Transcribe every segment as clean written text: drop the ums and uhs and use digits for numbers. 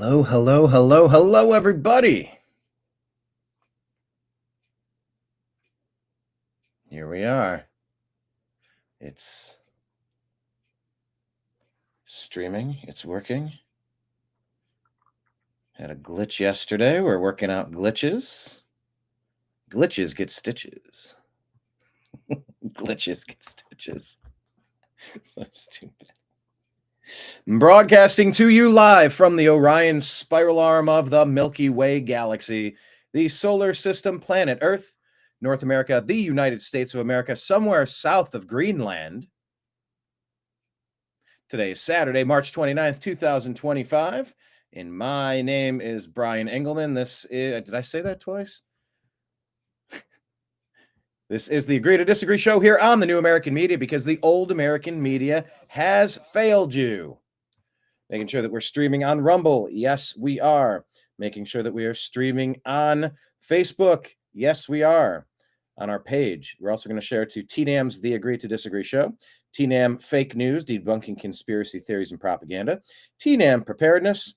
Hello, hello, hello, hello, everybody. Here we are. It's streaming. It's working. Had a glitch yesterday. We're working out glitches. Glitches get stitches. Glitches get stitches. So stupid. Broadcasting to you live from the Orion spiral arm of the Milky Way galaxy, the solar system, planet Earth, North America, the United States of America, somewhere south of Greenland. Today is Saturday, March 29th, 2025, and my name is Brian Engelman. This is, did I say that twice? This is the Agree to Disagree show here on the New American Media because the old American media has failed you. Making sure that we're streaming on Rumble. Yes, we are. Making sure that we are streaming on Facebook. Yes, we are. On our page. We're also going to share to TNAM's The Agree to Disagree show. TNAM Fake News, Debunking Conspiracy Theories and Propaganda. TNAM Preparedness.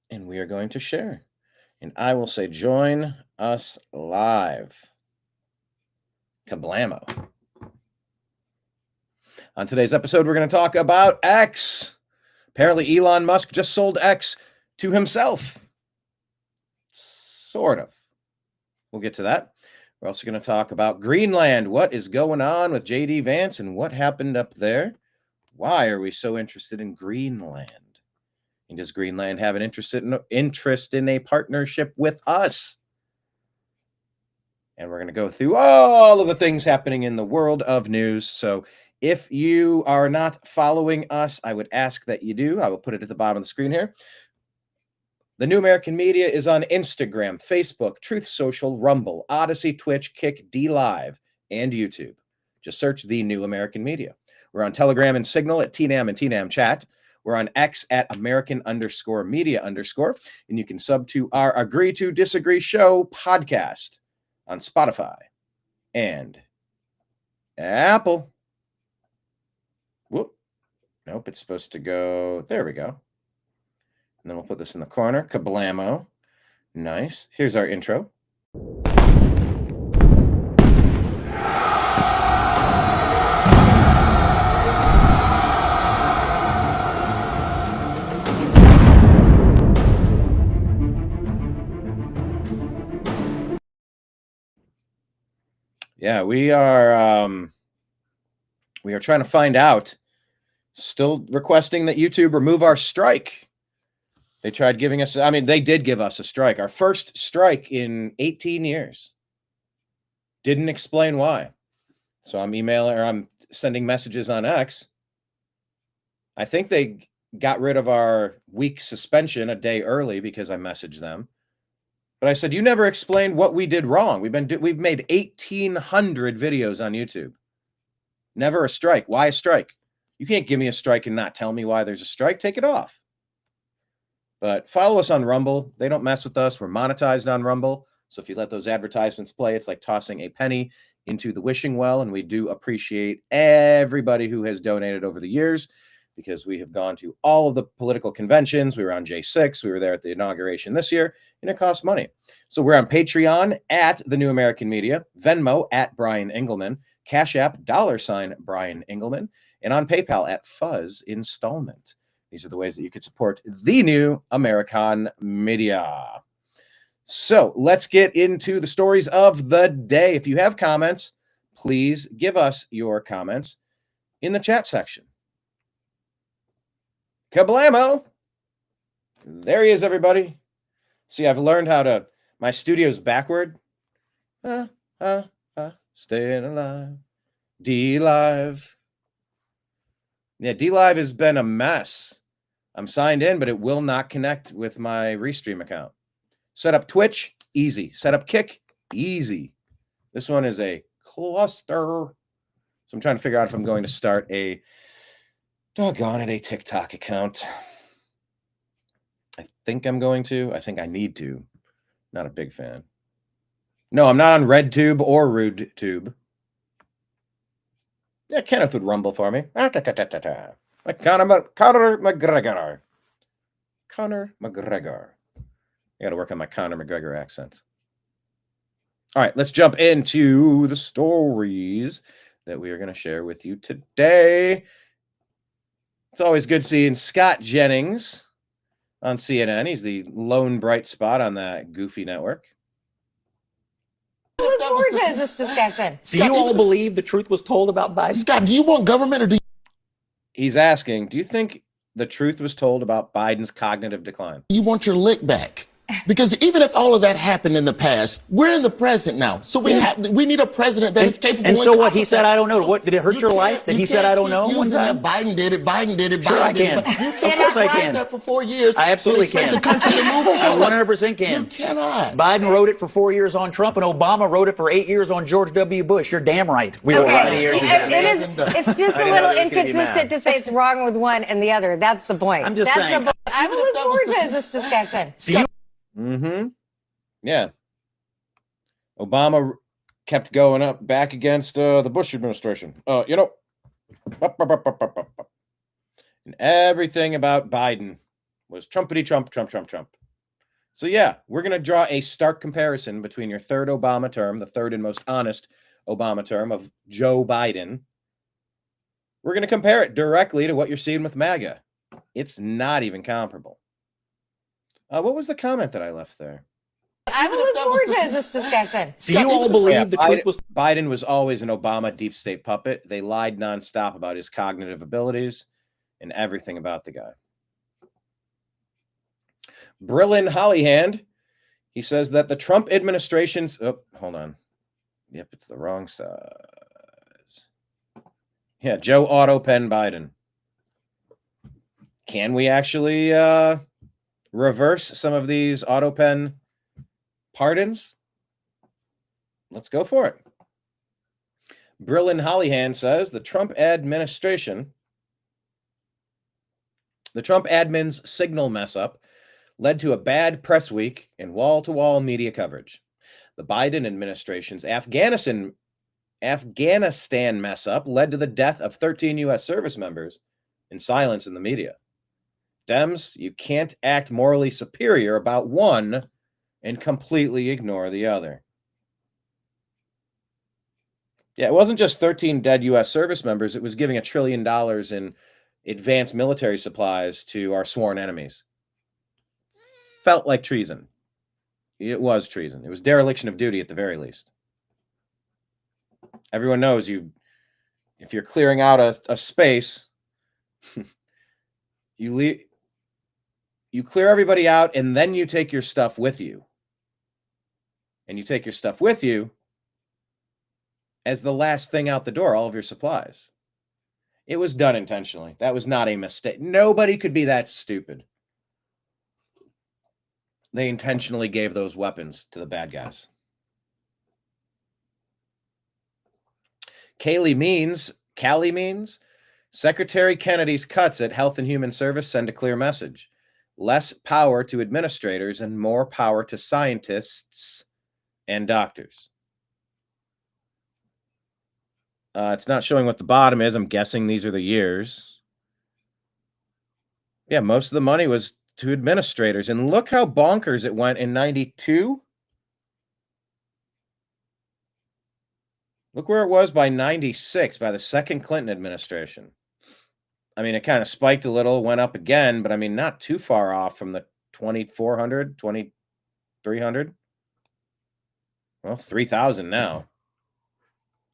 And we are going to share. And I will say, join us live. Kablamo. On today's episode, we're going to talk about X. Apparently, Elon Musk just sold X to himself. Sort of. We'll get to that. We're also going to talk about Greenland. What is going on with J.D. Vance and what happened up there? Why are we so interested in Greenland? And does Greenland have an interest in a partnership with us? And we're going to go through all of the things happening in the world of news. So if you are not following us, I would ask that you do. I will put it at the bottom of the screen here. The New American Media is on Instagram, Facebook, Truth Social, Rumble, Odyssey, Twitch, Kick, DLive, and YouTube. Just search The New American Media. We're on Telegram and Signal at TNAM and TNAM Chat. We're on X at American_Media_. And you can sub to our Agree to Disagree show podcast on Spotify and Apple. Whoop. Nope, it's supposed to go. There we go. And then we'll put this in the corner. Kablamo. Nice. Here's our intro. Yeah, we are trying to find out. Still requesting that YouTube remove our strike. They tried giving us, they did give us a strike. Our first strike in 18 years. Didn't explain why. So I'm sending messages on X. I think they got rid of our week suspension a day early because I messaged them. But I said, you never explained what we did wrong. We've made 1,800 videos on YouTube. Never a strike. Why a strike? You can't give me a strike and not tell me why there's a strike. Take it off. But follow us on Rumble. They don't mess with us. We're monetized on Rumble. So if you let those advertisements play, it's like tossing a penny into the wishing well. And we do appreciate everybody who has donated over the years because we have gone to all of the political conventions. We were on J6. We were there at the inauguration this year, and it costs money. So we're on Patreon at The New American Media, Venmo at Brian Engelman, Cash App, $ Brian Engelman, and on PayPal at Fuzz Installment. These are the ways that you could support the New American Media. So let's get into the stories of the day. If you have comments, please give us your comments in the chat section. Kablamo! There he is, everybody. See, I've learned how to, my studio's backward. Staying alive. DLive. Yeah, DLive has been a mess. I'm signed in, but it will not connect with my Restream account. Set up Twitch, easy. Set up Kick, easy. This one is a cluster. So I'm trying to figure out if I'm going to start a, doggone it, a TikTok account. I think I'm going to. I think I need to. Not a big fan. No, I'm not on RedTube or RudeTube. Yeah, Kenneth would rumble for me. Like Conor McGregor. Conor McGregor. I got to work on my Conor McGregor accent. All right, let's jump into the stories that we are going to share with you today. It's always good seeing Scott Jennings on CNN. He's the lone bright spot on that goofy network. I look forward to this discussion. Do you all believe the truth was told about Biden? Scott, do you want government or do you? He's asking, do you think the truth was told about Biden's cognitive decline? You want your lick back? Because even if all of that happened in the past, we're in the present now. So we need a president that is capable. And so what? He said, I don't know. What did it hurt your life that he said, I don't know? One time? Biden did it. Biden did it. Sure, Biden I did can. it. You Of cannot course I write can. that for 4 years. I absolutely can. The country to move I forward. 100% can. You cannot. Biden wrote it for 4 years on Trump, and Obama wrote it for 8 years on George W. Bush. You're damn right. We were right here. It's just a little inconsistent to say it's wrong with one and the other. That's the point. I'm just saying. I would look forward to this discussion. Yeah. Obama kept going up back against the Bush administration. And everything about Biden was Trumpity Trump, Trump, Trump, Trump. So yeah, we're going to draw a stark comparison between your third Obama term, the third and most honest Obama term of Joe Biden. We're going to compare it directly to what you're seeing with MAGA. It's not even comparable. What was the comment that I left there? I would look forward to this discussion. Do you all believe the truth was... Biden was always an Obama deep state puppet. They lied nonstop about his cognitive abilities and everything about the guy. Brillin Hollyhand, he says that the Trump administration's... Oh, hold on. Yep, it's the wrong size. Yeah, Joe Autopen Biden. Can we actually reverse some of these Autopen pardons? Let's go for it. Brillin Hollyhand says the Trump administration's signal mess up led to a bad press week and wall-to-wall media coverage. The Biden administration's Afghanistan mess up led to the death of 13 U.S. service members and silence in the media. Dems, you can't act morally superior about one and completely ignore the other. Yeah, it wasn't just 13 dead U.S. service members. It was giving $1 trillion in advanced military supplies to our sworn enemies. Felt like treason. It was treason. It was dereliction of duty at the very least. Everyone knows if you're clearing out a space, you clear everybody out and then you take your stuff with you. And you take your stuff with you as the last thing out the door, all of your supplies. It was done intentionally. That was not a mistake. Nobody could be that stupid. They intentionally gave those weapons to the bad guys. Callie means, Secretary Kennedy's cuts at Health and Human Service send a clear message. Less power to administrators and more power to scientists and doctors. It's not showing what the bottom is. I'm guessing these are the years. Yeah, most of the money was to administrators. And look how bonkers it went in 92. Look where it was by 96, by the second Clinton administration. I mean, it kind of spiked a little, went up again, but I mean, not too far off from the 2,400, 2,300. Well, 3,000 now.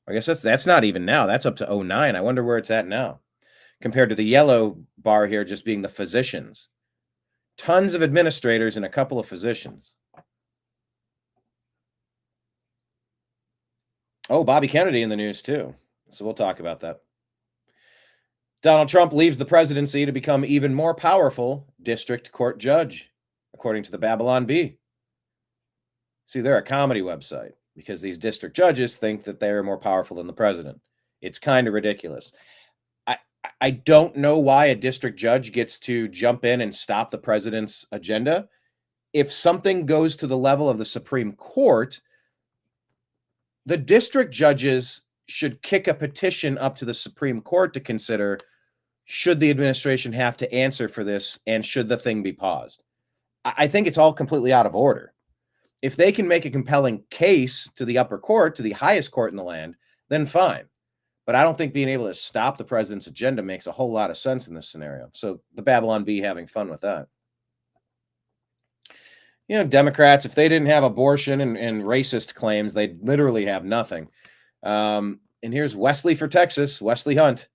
I guess that's not even now. That's up to 2009. I wonder where it's at now compared to the yellow bar here just being the physicians. Tons of administrators and a couple of physicians. Oh, Bobby Kennedy in the news too. So we'll talk about that. Donald Trump leaves the presidency to become even more powerful district court judge, according to the Babylon Bee. See, they're a comedy website because these district judges think that they are more powerful than the president. It's kind of ridiculous. I don't know why a district judge gets to jump in and stop the president's agenda. If something goes to the level of the Supreme Court, the district judges should kick a petition up to the Supreme Court to consider Should the administration have to answer for this, and should the thing be paused? I think it's all completely out of order. If they can make a compelling case to the upper court, to the highest court in the land, then fine. But I don't think being able to stop the president's agenda makes a whole lot of sense in this scenario. So the Babylon Bee having fun with that. You know, Democrats, if they didn't have abortion and racist claims, they'd literally have nothing. And here's Wesley for Texas, Wesley Hunt,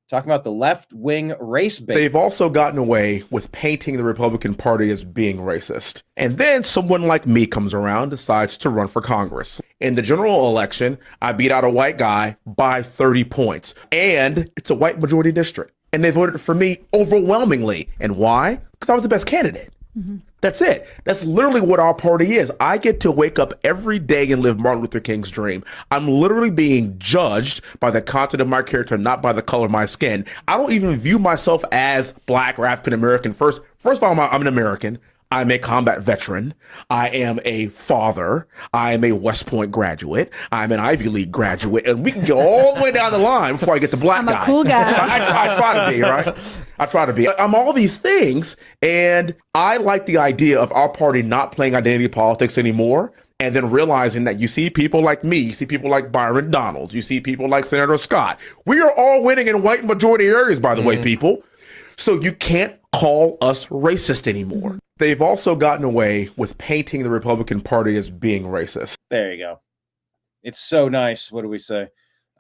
talking about the left-wing race bait. They've also gotten away with painting the Republican Party as being racist. And then someone like me comes around, decides to run for Congress. In the general election, I beat out a white guy by 30 points. And it's a white majority district. And they voted for me overwhelmingly. And why? Because I was the best candidate. Mm-hmm. That's it. That's literally what our party is. I get to wake up every day and live Martin Luther King's dream. I'm literally being judged by the content of my character, not by the color of my skin. I don't even view myself as Black or African American. First of all, I'm an American. I'm a combat veteran. I am a father. I am a West Point graduate. I'm an Ivy League graduate. And we can go all the way down the line before I get the black guy. I'm a cool guy. I try to be, right? I try to be. I'm all these things. And I like the idea of our party not playing identity politics anymore. And then realizing that you see people like me, you see people like Byron Donalds, you see people like Senator Scott. We are all winning in white majority areas, by the way, people. So you can't call us racist anymore. They've also gotten away with painting the Republican Party as being racist. There you go. It's so nice. What do we say?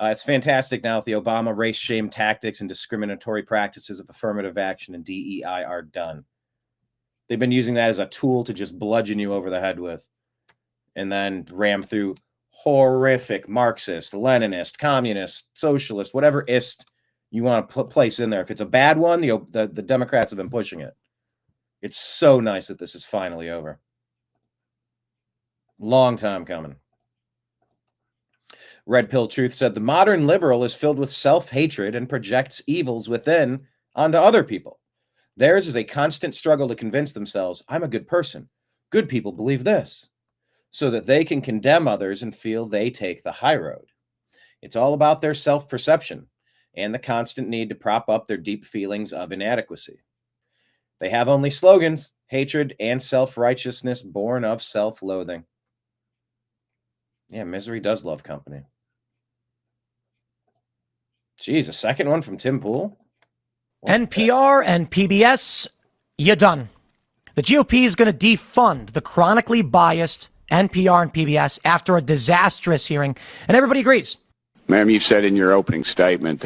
It's fantastic now that the Obama race shame tactics and discriminatory practices of affirmative action and DEI are done. They've been using that as a tool to just bludgeon you over the head with, and then ram through horrific Marxist, Leninist, communist, socialist, whatever ist you want to place in there. If it's a bad one, the Democrats have been pushing it. It's so nice that this is finally over. Long time coming. Red Pill Truth said, the modern liberal is filled with self-hatred and projects evils within onto other people. Theirs is a constant struggle to convince themselves, I'm a good person. Good people believe this, so that they can condemn others and feel they take the high road. It's all about their self-perception and the constant need to prop up their deep feelings of inadequacy. They have only slogans, hatred, and self-righteousness born of self-loathing. Yeah, misery does love company. Geez, a second one from Tim Pool? NPR and PBS, you done. The GOP is going to defund the chronically biased NPR and PBS after a disastrous hearing, and everybody agrees. Ma'am, you said in your opening statement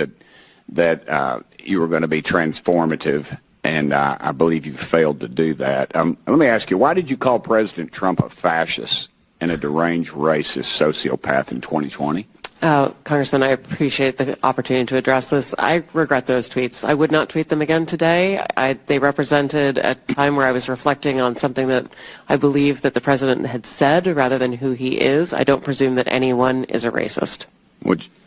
that you were going to be transformative, and I believe you failed to do that. Let me ask you, why did you call President Trump a fascist and a deranged racist sociopath in 2020? Congressman, I appreciate the opportunity to address this. I regret those tweets. I would not tweet them again today. They represented a time where I was reflecting on something that I believe that the president had said rather than who he is. I don't presume that anyone is a racist.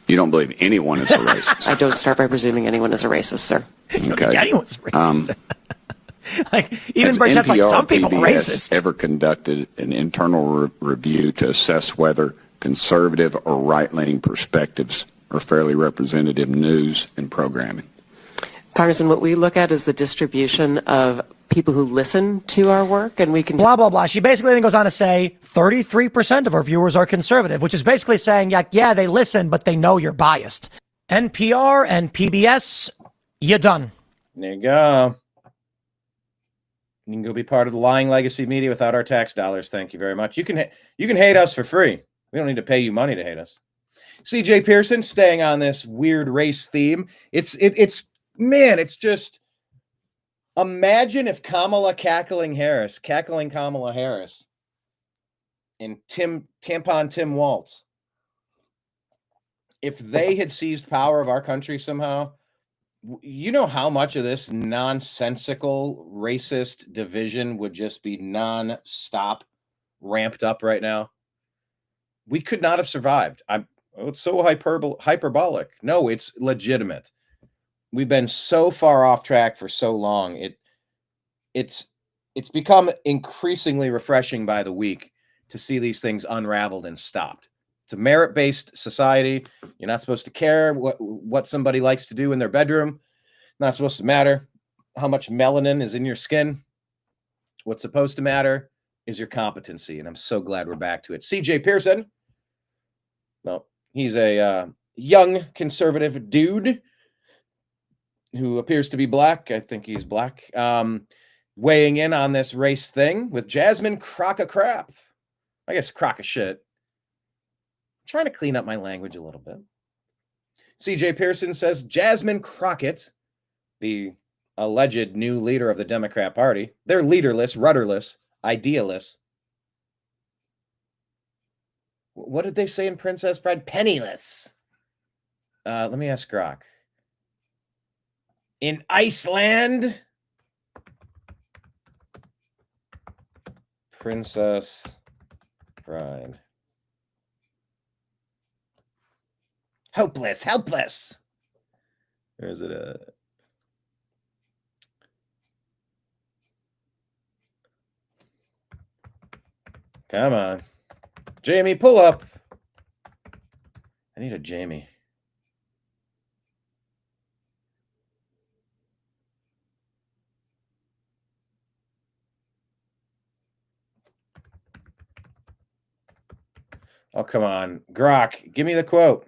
You don't believe anyone is a racist? I don't start by presuming anyone is a racist, sir. Okay. Anyone's racist. Even Burchett's like, some people are racist. Ever conducted an internal review to assess whether conservative or right-leaning perspectives are fairly representative news and programming? Congressman, what we look at is the distribution of people who listen to our work, and we can blah blah blah. She basically then goes on to say 33% of our viewers are conservative, which is basically saying, yeah, they listen, but they know you're biased. NPR and PBS, you done. There you go. You can go be part of the lying legacy media without our tax dollars. Thank you very much. You can hate us for free. We don't need to pay you money to hate us. CJ Pearson, staying on this weird race theme. It's just imagine if cackling Kamala Harris and Tampon Tim Walz, if they had seized power of our country somehow, you know how much of this nonsensical racist division would just be non-stop ramped up right now? We could not have survived. It's so hyperbolic. No, it's legitimate. We've been so far off track for so long. It's become increasingly refreshing by the week to see these things unraveled and stopped. It's a merit-based society. You're not supposed to care what somebody likes to do in their bedroom. Not supposed to matter how much melanin is in your skin. What's supposed to matter is your competency. And I'm so glad we're back to it. CJ Pearson. Well, he's a young conservative dude who appears to be black. I think he's black. Weighing in on this race thing with Jasmine Crock of Crap. I guess crock of shit. I'm trying to clean up my language a little bit. CJ Pearson says Jasmine Crockett, the alleged new leader of the Democrat Party, they're leaderless, rudderless, idealist. What did they say in Princess Bride? Penniless. Let me ask Grok. In Iceland, Princess Bride. Hopeless, helpless. Or is it a... Come on. Jamie, pull up. I need a Jamie. Oh, come on. Grok, give me the quote.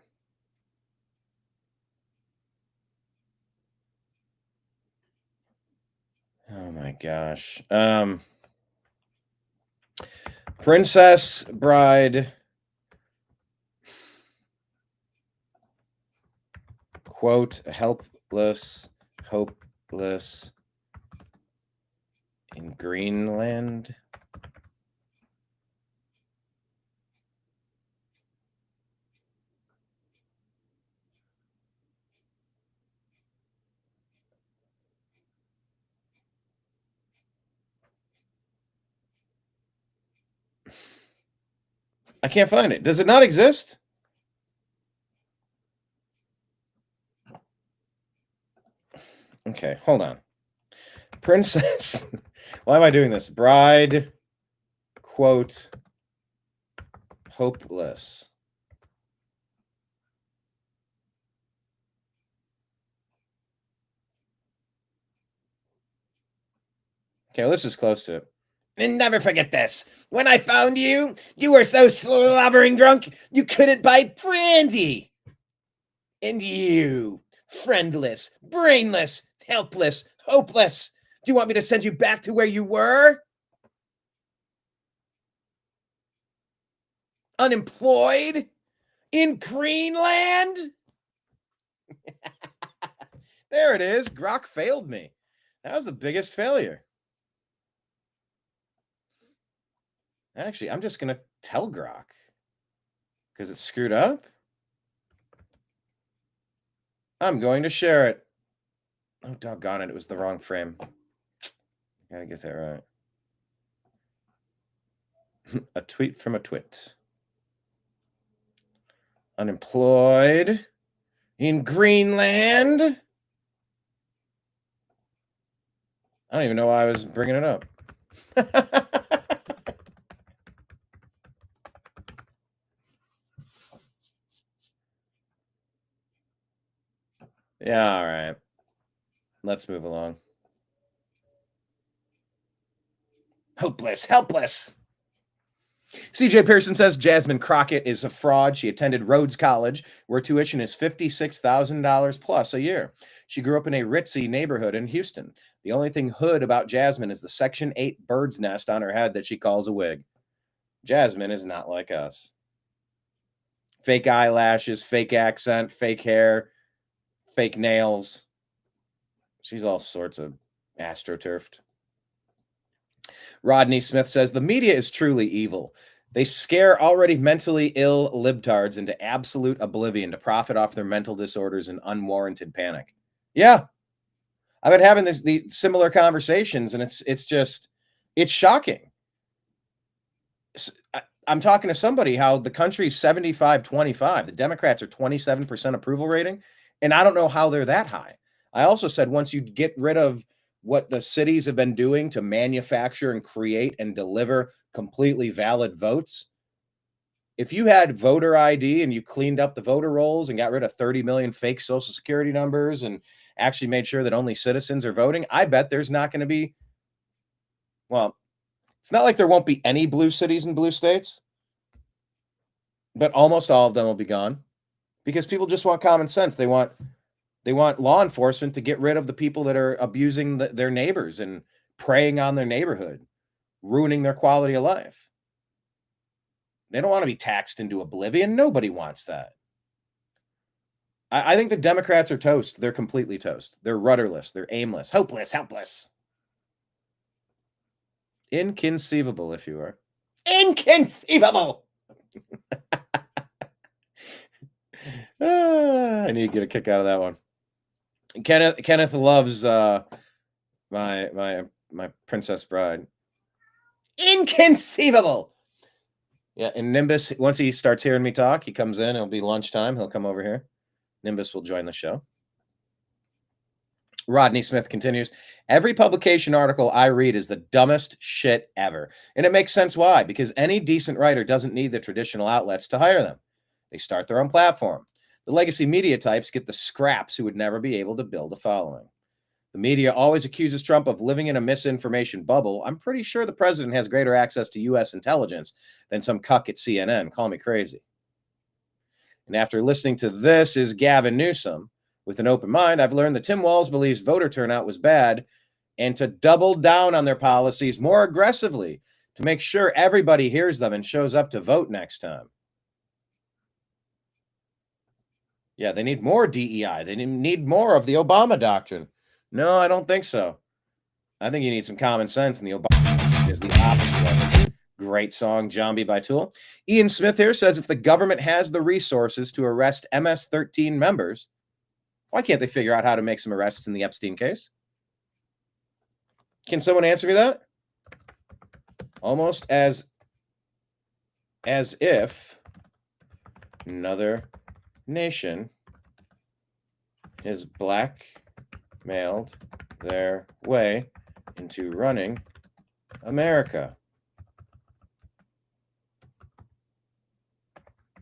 Oh, my gosh. Princess Bride, quote, helpless, hopeless in Greenland. I can't find it. Does it not exist? Okay, hold on. Princess. Why am I doing this? Bride, quote, hopeless. Okay, well, this is close to it. And never forget this. When I found you, you were so slobbering drunk, you couldn't buy brandy. And you, friendless, brainless, helpless, hopeless. Do you want me to send you back to where you were? Unemployed? In Greenland? There it is. Grok failed me. That was the biggest failure. Actually, I'm just going to tell Grok because it's screwed up. I'm going to share it. Oh, doggone it. It was the wrong frame. Gotta get that right. A tweet from a twit. Unemployed in Greenland. I don't even know why I was bringing it up. Yeah, all right. Let's move along. Hopeless, helpless. CJ Pearson says Jasmine Crockett is a fraud. She attended Rhodes College, where tuition is $56,000 plus a year. She grew up in a ritzy neighborhood in Houston. The only thing hood about Jasmine is the Section 8 bird's nest on her head that she calls a wig. Jasmine is not like us. Fake eyelashes, fake accent, fake hair, fake nails. She's all sorts of astroturfed. Rodney Smith says the media is truly evil. They scare already mentally ill libtards into absolute oblivion to profit off their mental disorders and unwarranted panic. Yeah, I've been having the similar conversations, and it's shocking. I'm talking to somebody how the country's 75-25. The Democrats are 27% approval rating, and I don't know how they're that high. I also said once you get rid of what the cities have been doing to manufacture and create and deliver completely valid votes, if you had voter ID and you cleaned up the voter rolls and got rid of 30 million fake social security numbers and actually made sure that only citizens are voting, I bet there's not going to be, well, it's not like there won't be any blue cities and blue states, but almost all of them will be gone because people just want common sense. They want law enforcement to get rid of the people that are abusing their neighbors and preying on their neighborhood, ruining their quality of life. They don't want to be taxed into oblivion. Nobody wants that. I think the Democrats are toast. They're completely toast. They're rudderless. They're aimless. Hopeless. Helpless. Inconceivable, if you are. Inconceivable! I need to get a kick out of that one. Kenneth loves my Princess Bride. Inconceivable! Yeah, and Nimbus, once he starts hearing me talk, he comes in. It'll be lunchtime. He'll come over here. Nimbus will join the show. Rodney Smith continues, every publication article I read is the dumbest shit ever. And it makes sense why, because any decent writer doesn't need the traditional outlets to hire them. They start their own platform. The legacy media types get the scraps who would never be able to build a following. The media always accuses Trump of living in a misinformation bubble. I'm pretty sure the president has greater access to U.S. intelligence than some cuck at CNN. Call me crazy. And after listening to this is Gavin Newsom. With an open mind, I've learned that Tim Walz believes voter turnout was bad and to double down on their policies more aggressively to make sure everybody hears them and shows up to vote next time. Yeah, they need more DEI. They need more of the Obama doctrine. No, I don't think so. I think you need some common sense, and the Obama is the opposite of it. Great song, Zombie by Tool. Ian Smith here says if the government has the resources to arrest MS-13 members, why can't they figure out how to make some arrests in the Epstein case? Can someone answer me that? Almost as if another nation is blackmailed their way into running America.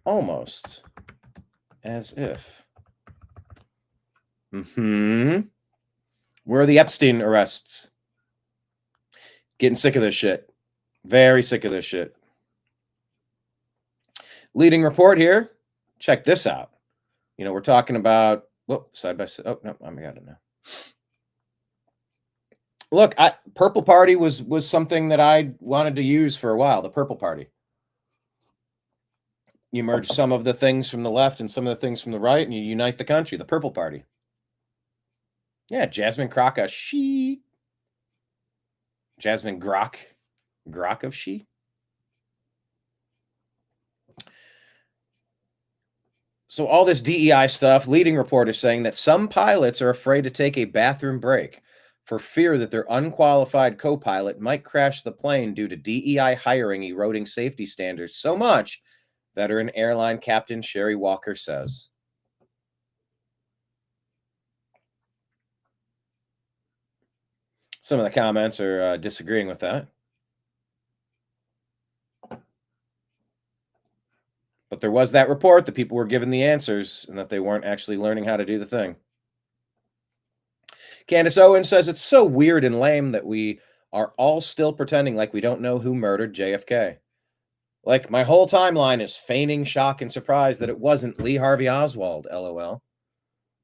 Almost as if. Where are the Epstein arrests? Getting sick of this shit. Very sick of this shit. Leading report here. Check this out. You know, we're talking about, side by side. Oh, no, I got it now. Look, Purple Party was something that I wanted to use for a while, the Purple Party. You merge some of the things from the left and some of the things from the right, and you unite the country, the Purple Party. Yeah, Jasmine Croca, she. Jasmine Grok of she. So all this DEI stuff, leading report is saying that some pilots are afraid to take a bathroom break for fear that their unqualified co-pilot might crash the plane due to DEI hiring eroding safety standards so much, veteran airline captain Sherry Walker says. Some of the comments are disagreeing with that. But there was that report that people were given the answers and that they weren't actually learning how to do the thing. Candace Owen says it's so weird and lame that we are all still pretending like we don't know who murdered JFK. Like my whole timeline is feigning shock and surprise that it wasn't Lee Harvey Oswald, LOL.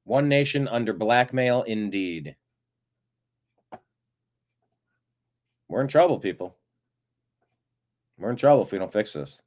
One nation under blackmail indeed. We're in trouble, people. We're in trouble if we don't fix this.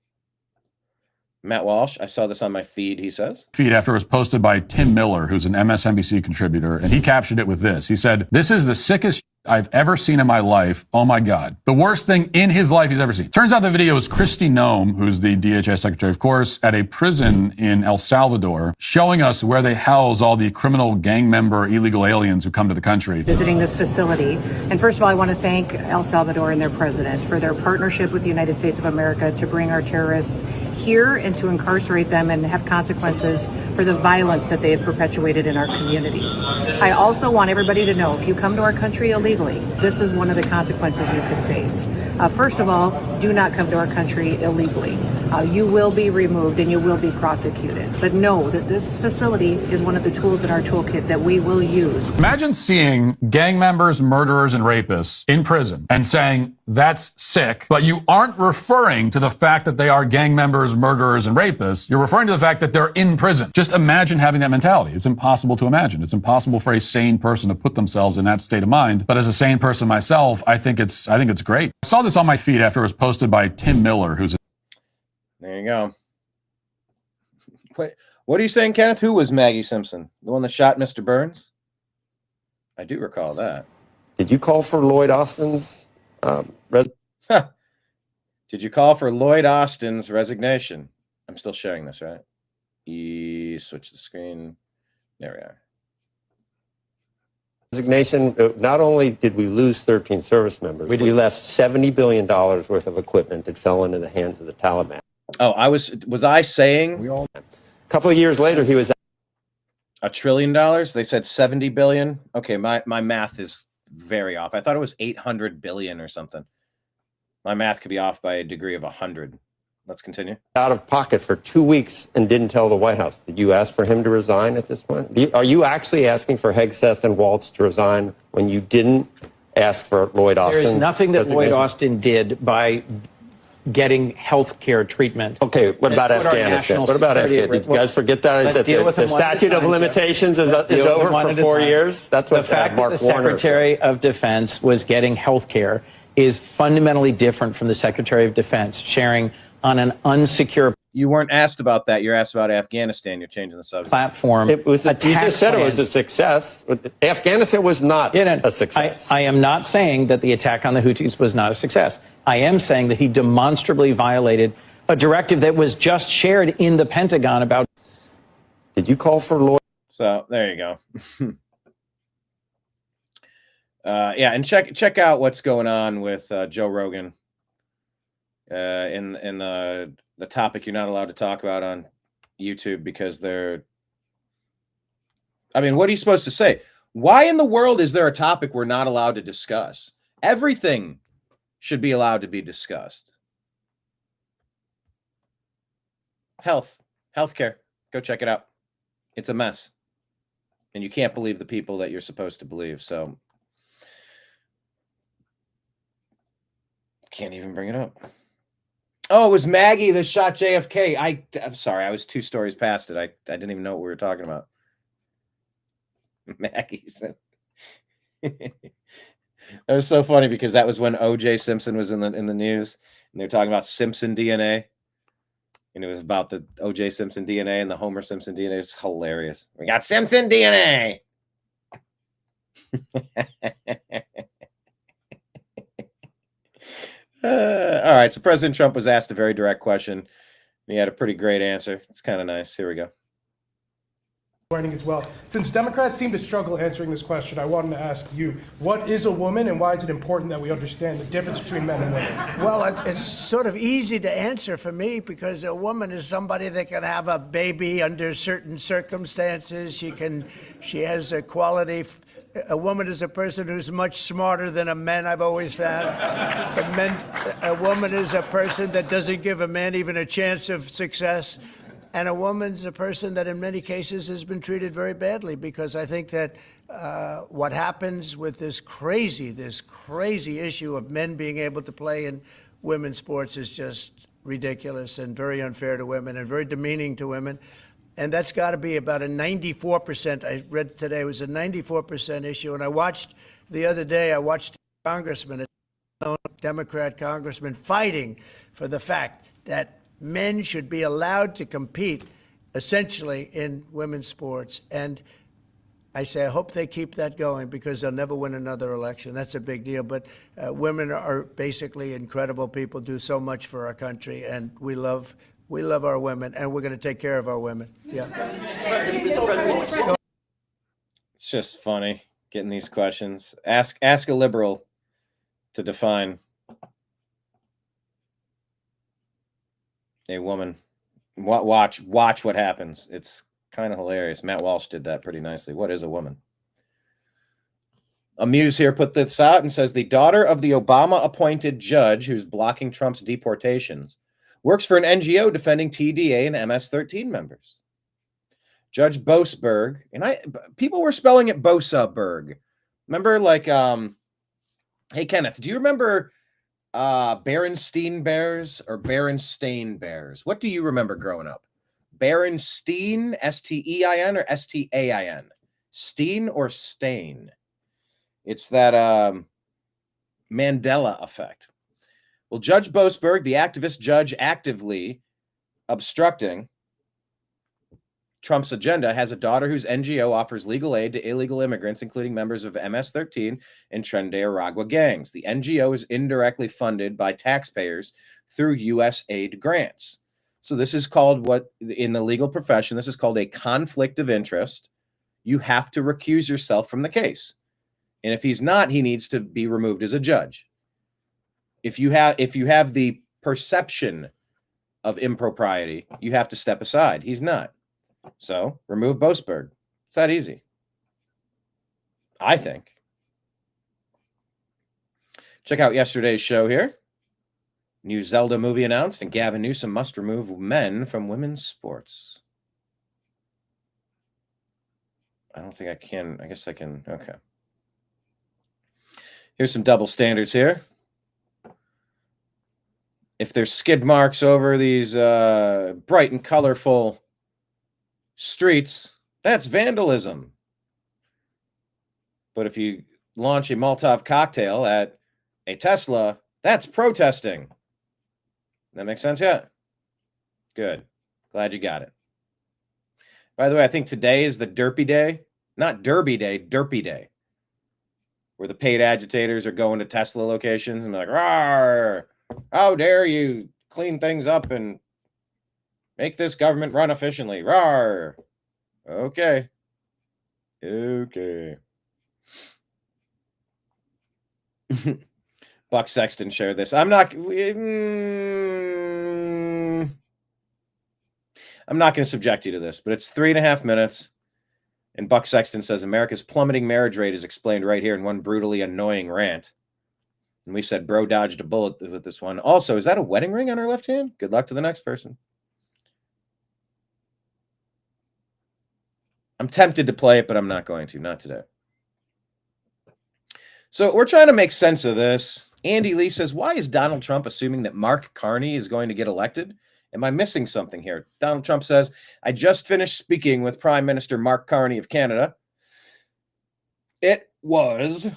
Matt Walsh, I saw this on my feed, he says. Feed after it was posted by Tim Miller, who's an MSNBC contributor, and he captured it with this. He said, "This is the sickest I've ever seen in my life. Oh my God. The worst thing in his life he's ever seen." Turns out the video is Kristi Noem, who's the DHS secretary, of course, at a prison in El Salvador, showing us where they house all the criminal gang member illegal aliens who come to the country. Visiting this facility. And first of all, I want to thank El Salvador and their president for their partnership with the United States of America to bring our terrorists here and to incarcerate them and have consequences for the violence that they have perpetuated in our communities. I also want everybody to know, if you come to our country illegally, illegally, this is one of the consequences you could face. First of all, do not come to our country illegally. You will be removed and you will be prosecuted. But know that this facility is one of the tools in our toolkit that we will use. Imagine seeing gang members, murderers, and rapists in prison and saying, that's sick, but you aren't referring to the fact that they are gang members, murderers, and rapists. You're referring to the fact that they're in prison. Just imagine having that mentality. It's impossible to imagine. It's impossible for a sane person to put themselves in that state of mind. But as a sane person myself, I think it's great. I saw this on my feed after it was posted by Tim Miller, who's There you go. What are you saying, Kenneth? Who was Maggie Simpson? The one that shot Mr. Burns? I do recall that. Did you call for Lloyd Austin's Did you call for Lloyd Austin's resignation? I'm still sharing this, right? Switch the screen. There we are. resignation? Not only did we lose 13 service members, we left $70 billion worth of equipment that fell into the hands of the Taliban. Oh, was I saying A couple of years later, he was $1 trillion? They said 70 billion. Okay, my math is very off. I thought it was 800 billion or something. My math could be off by a degree of 100. Let's continue. out of pocket for 2 weeks and didn't tell the White House. Did you ask for him to resign at this point? Are you actually asking for Hegseth and Waltz to resign when you didn't ask for Lloyd Austin? There is nothing that Lloyd Austin did by getting health care treatment. Okay, what about Afghanistan? What about Afghanistan? Did you guys forget that? The statute of limitations is over for 4 years? That's what the fact Mark that the Warner Secretary of Defense was getting health care is fundamentally different from the Secretary of Defense sharing on an unsecure. You weren't asked about that. You're asked about Afghanistan. You're changing the subject. Platform. It was. You just said it was a success. Afghanistan was not a success. I am not saying that the attack on the Houthis was not a success. I am saying that he demonstrably violated a directive that was just shared in the Pentagon about. Did you call for Lloyd? So there you go. Yeah, and check out what's going on with Joe Rogan. In the topic you're not allowed to talk about on YouTube because they're. I mean, what are you supposed to say? Why in the world is there a topic we're not allowed to discuss? Everything should be allowed to be discussed. Healthcare. Go check it out. It's a mess. And you can't believe the people that you're supposed to believe. So can't even bring it up. Oh, it was Maggie that shot JFK. I'm sorry. I was 2 stories past it. I didn't even know what we were talking about. Maggie said. That was so funny because that was when O.J. Simpson was in the news, and they were talking about Simpson DNA, and it was about the O.J. Simpson DNA and the Homer Simpson DNA. It's hilarious. We got Simpson DNA. All right. So President Trump was asked a very direct question. He had a pretty great answer. It's kind of nice. Here we go. As well. Since Democrats seem to struggle answering this question, I wanted to ask you, what is a woman and why is it important that we understand the difference between men and women? Well, it's sort of easy to answer for me because a woman is somebody that can have a baby under certain circumstances. She has a quality. A woman is a person who's much smarter than a man, I've always found. A woman is a person that doesn't give a man even a chance of success. And a woman's a person that in many cases has been treated very badly because I think that what happens with this crazy issue of men being able to play in women's sports is just ridiculous and very unfair to women and very demeaning to women. And that's got to be about a 94%. I read today it was a 94% issue. And I watched the other day, a congressman, a Democrat congressman, fighting for the fact that men should be allowed to compete essentially in women's sports. And I say, I hope they keep that going because they'll never win another election. That's a big deal. But women are basically incredible people, do so much for our country. And we love our women, and we're going to take care of our women. Yeah. It's just funny getting these questions. Ask a liberal to define a woman. Watch what happens. It's kind of hilarious. Matt Walsh did that pretty nicely. What is a woman? Amuse here put this out and says the daughter of the Obama-appointed judge who's blocking Trump's deportations works for an NGO defending TDA and MS-13 members. Judge Boasberg, and people were spelling it Bosaberg. Remember, like, hey Kenneth, do you remember Berenstein Bears or Berenstain Bears? What do you remember growing up? Berenstein, Stein, or Stain? Steen or Stain? It's that Mandela effect. Well, Judge Boasberg, the activist judge actively obstructing Trump's agenda, has a daughter whose NGO offers legal aid to illegal immigrants, including members of MS-13 and Tren de Aragua gangs. The NGO is indirectly funded by taxpayers through U.S. aid grants. So this is called, what in the legal profession, this is called a conflict of interest. You have to recuse yourself from the case. And if he's not, he needs to be removed as a judge. If you have the perception of impropriety, you have to step aside. He's not. So remove Boasberg. It's that easy, I think. Check out yesterday's show here. New Zelda movie announced, and Gavin Newsom must remove men from women's sports. I don't think I can. I guess I can. Okay. Here's some double standards here. If there's skid marks over these bright and colorful streets, that's vandalism. But if you launch a Molotov cocktail at a Tesla, that's protesting. That makes sense yet? Good. Glad you got it. By the way, I think today is the Derpy Day. Not Derby Day, Derpy Day. Where the paid agitators are going to Tesla locations and be like, "Rawr, how dare you clean things up and make this government run efficiently. Rawr." Okay. Okay. Buck Sexton shared this. I'm not going to subject you to this, but it's 3.5 minutes. And Buck Sexton says America's plummeting marriage rate is explained right here in one brutally annoying rant. And we said bro dodged a bullet with this one. Also, is that a wedding ring on her left hand? Good luck to the next person. I'm tempted to play it, but I'm not going to. Not today. So we're trying to make sense of this. Andy Lee says, why is Donald Trump assuming that Mark Carney is going to get elected? Am I missing something here? Donald Trump says, I just finished speaking with Prime Minister Mark Carney of Canada. It was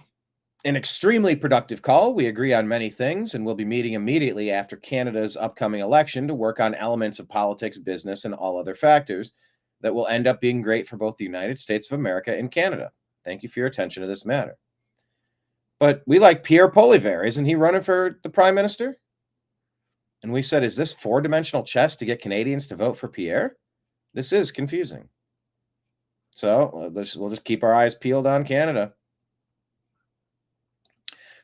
an extremely productive call. We agree on many things, and we'll be meeting immediately after Canada's upcoming election to work on elements of politics, business, and all other factors that will end up being great for both the United States of America and Canada. Thank you for your attention to this matter. But we like Pierre Poilievre. Isn't he running for the Prime Minister? And we said, is this four-dimensional chess to get Canadians to vote for Pierre? This is confusing. So we'll just keep our eyes peeled on Canada.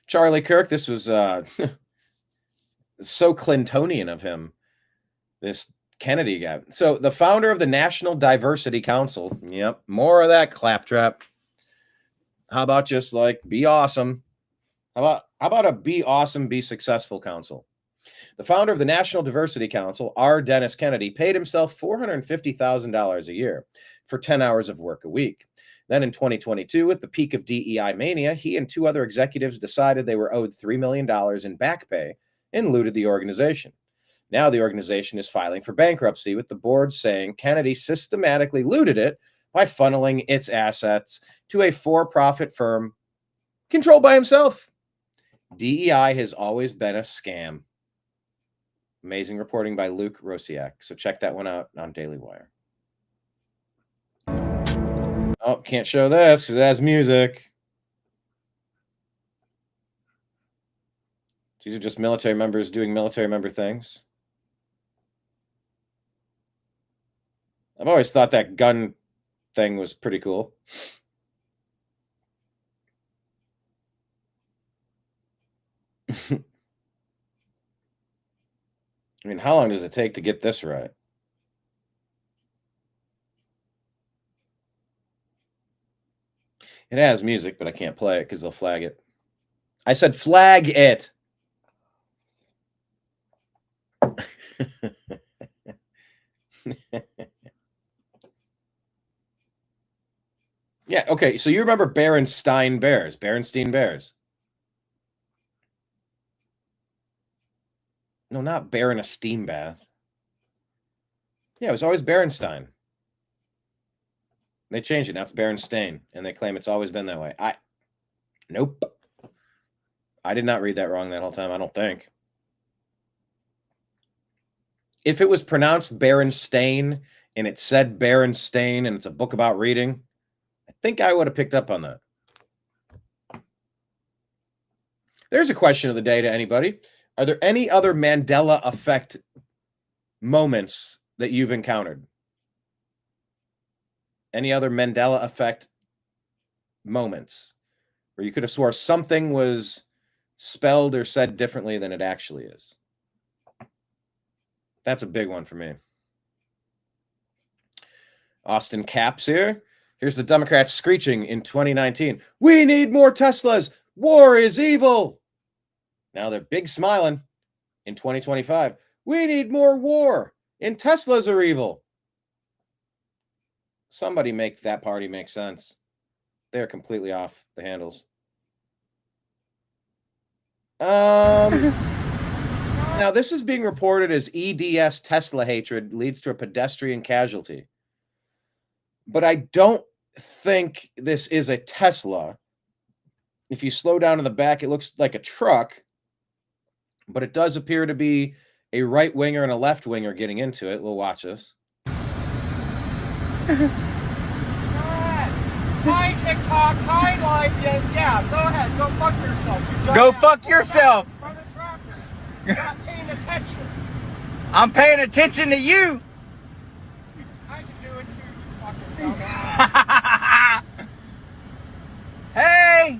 Charlie Kirk, this was so Clintonian of him, this Kennedy guy. So the founder of the National Diversity Council, yep, more of that claptrap. How about just like be awesome? How about a be awesome, be successful council? The founder of the National Diversity Council, R. Dennis Kennedy, paid himself $450,000 a year for 10 hours of work a week. Then in 2022, at the peak of DEI mania, he and two other executives decided they were owed $3 million in back pay and looted the organization. Now the organization is filing for bankruptcy, with the board saying Kennedy systematically looted it by funneling its assets to a for-profit firm controlled by himself. DEI has always been a scam. Amazing reporting by Luke Rosiak. So check that one out on Daily Wire. Oh, can't show this because it has music. These are just military members doing military member things. I've always thought that gun thing was pretty cool. I mean, how long does it take to get this right? It has music, but I can't play it because they'll flag it. I said flag it. Yeah, okay. So you remember Berenstain Bears. No, not Baron a steam bath. Yeah, it was always Berenstain. They changed it. Now it's Berenstain, and they claim it's always been that way. Nope. I did not read that wrong that whole time, I don't think. If it was pronounced Berenstain and it said Berenstain and it's a book about reading, I think I would have picked up on that. There's a question of the day to anybody. Are there any other Mandela effect moments that you've encountered? Any other Mandela effect moments where you could have swore something was spelled or said differently than it actually is? That's a big one for me. Austin Caps here. Here's the Democrats screeching in 2019. We need more Teslas. War is evil. Now they're big smiling in 2025. We need more war. And Teslas are evil. Somebody make that party make sense. They're completely off the handles. Now, this is being reported as EDS Tesla hatred leads to a pedestrian casualty. But I don't think this is a Tesla. If you slow down in the back, it looks like a truck. But it does appear to be a right-winger and a left-winger getting into it. We'll watch this. Hi, TikTok. Hi, Live. Yeah, go ahead. Go fuck yourself. Go fuck yourself. You're not paying attention. I'm paying attention to you. I can do it too, you fucking dumbass. Hey,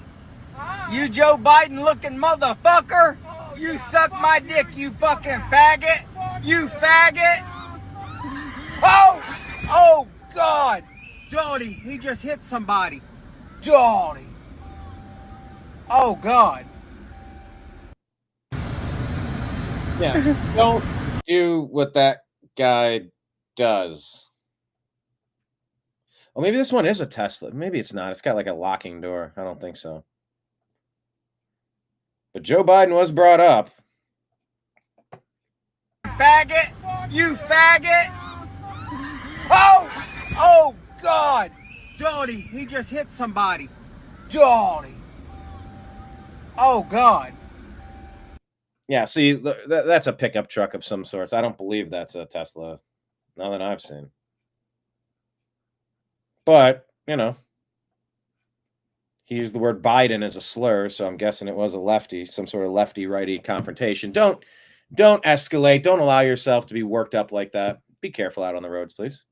you Joe Biden looking motherfucker. You suck my dick, you fucking faggot. You faggot. Oh, God. Daddy, he just hit somebody. Daddy. Oh, God. Yes, don't do what that guy does. Well, maybe this one is a Tesla. Maybe it's not. It's got like a locking door. I don't think so. But Joe Biden was brought up. Faggot. You faggot. Oh, God. Daddy, he just hit somebody. Daddy. Oh, God. Yeah, see, that's a pickup truck of some sorts. I don't believe that's a Tesla. Not that I've seen. But, you know, he used the word Biden as a slur, so I'm guessing it was a lefty, some sort of lefty-righty confrontation. Don't escalate. Don't allow yourself to be worked up like that. Be careful out on the roads, please.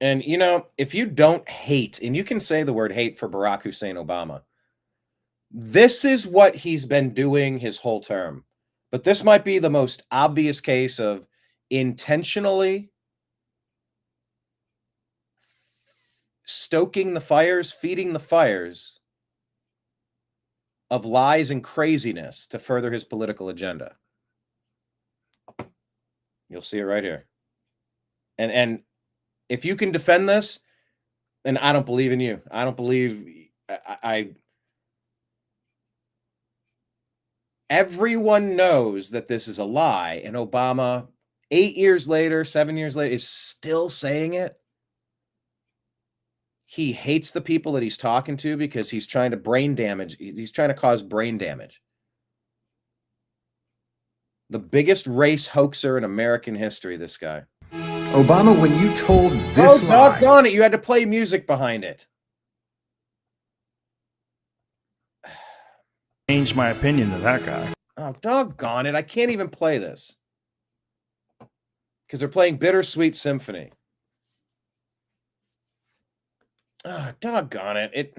And, you know, if you don't hate, and you can say the word hate for Barack Hussein Obama, this is what he's been doing his whole term. But this might be the most obvious case of intentionally stoking the fires, feeding the fires of lies and craziness to further his political agenda. You'll see it right here. And if you can defend this, then I don't believe in you. I don't believe everyone knows that this is a lie, and Obama, 8 years later, 7 years later, is still saying it. He hates the people that he's talking to because he's trying to brain damage. He's trying to cause brain damage. The biggest race hoaxer in American history, this guy. Obama, when you told this lie... doggone it, you had to play music behind it. Changed my opinion to that guy. Oh, doggone it. I can't even play this. Because they're playing Bittersweet Symphony. Oh, doggone it.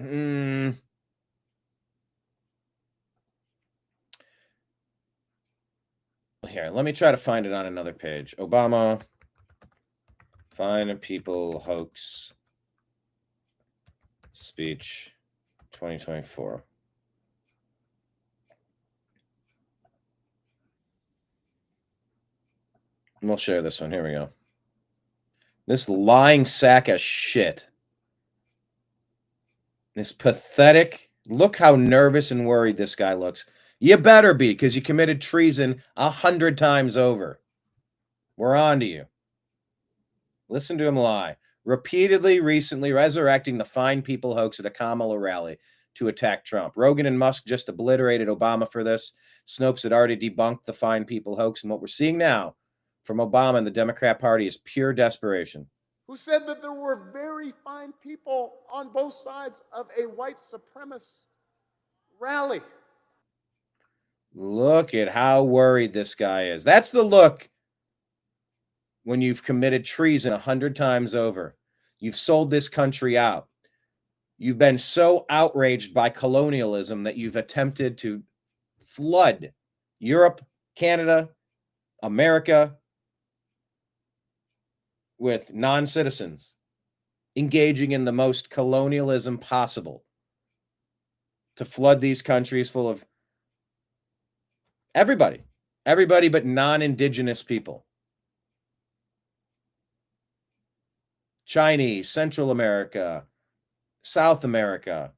Here, let me try to find it on another page. Obama Fine people hoax speech 2024. And we'll share this one. Here we go. This lying sack of shit. This pathetic. Look how nervous and worried this guy looks. You better be, because you committed treason 100 times over. We're on to you. Listen to him lie. Repeatedly, recently resurrecting the fine people hoax at a Kamala rally to attack Trump. Rogan and Musk just obliterated Obama for this. Snopes had already debunked the fine people hoax. And what we're seeing now from Obama and the Democrat Party is pure desperation. Who said that there were very fine people on both sides of a white supremacist rally. Look at how worried this guy is. That's the look when you've committed treason 100 times over. You've sold this country out. You've been so outraged by colonialism that you've attempted to flood Europe, Canada, America with non-citizens engaging in the most colonialism possible, to flood these countries full of everybody but non-indigenous people. Chinese, Central America, South America,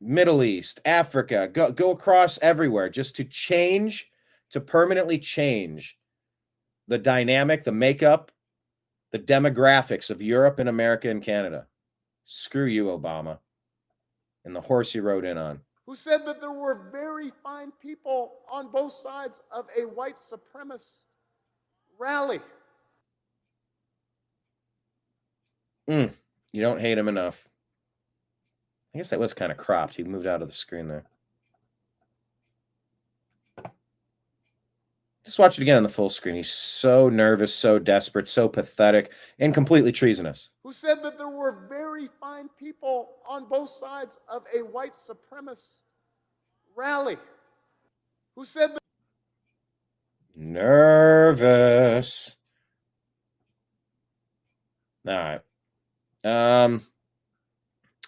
Middle East, Africa, go across everywhere just to permanently change the dynamic, the makeup, the demographics of Europe and America and Canada. Screw you, Obama, and the horse you rode in on. Who said that there were very fine people on both sides of a white supremacist rally. You don't hate him enough. I guess that was kind of cropped. He moved out of the screen there. Just watch it again on the full screen. He's so nervous, so desperate, so pathetic, and completely treasonous. Who said that there were very fine people on both sides of a white supremacist rally. Who said that? Nervous. All right.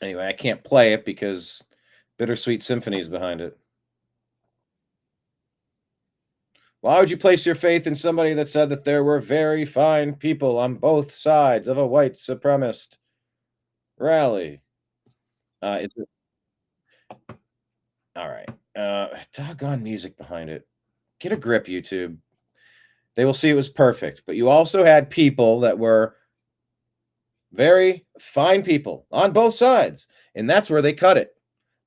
Anyway, I can't play it because Bittersweet Symphony is behind it. Why would you place your faith in somebody that said that there were very fine people on both sides of a white supremacist rally? All right. Doggone music behind it. Get a grip, YouTube. They will see it was perfect. But you also had people that were very fine people on both sides. And that's where they cut it.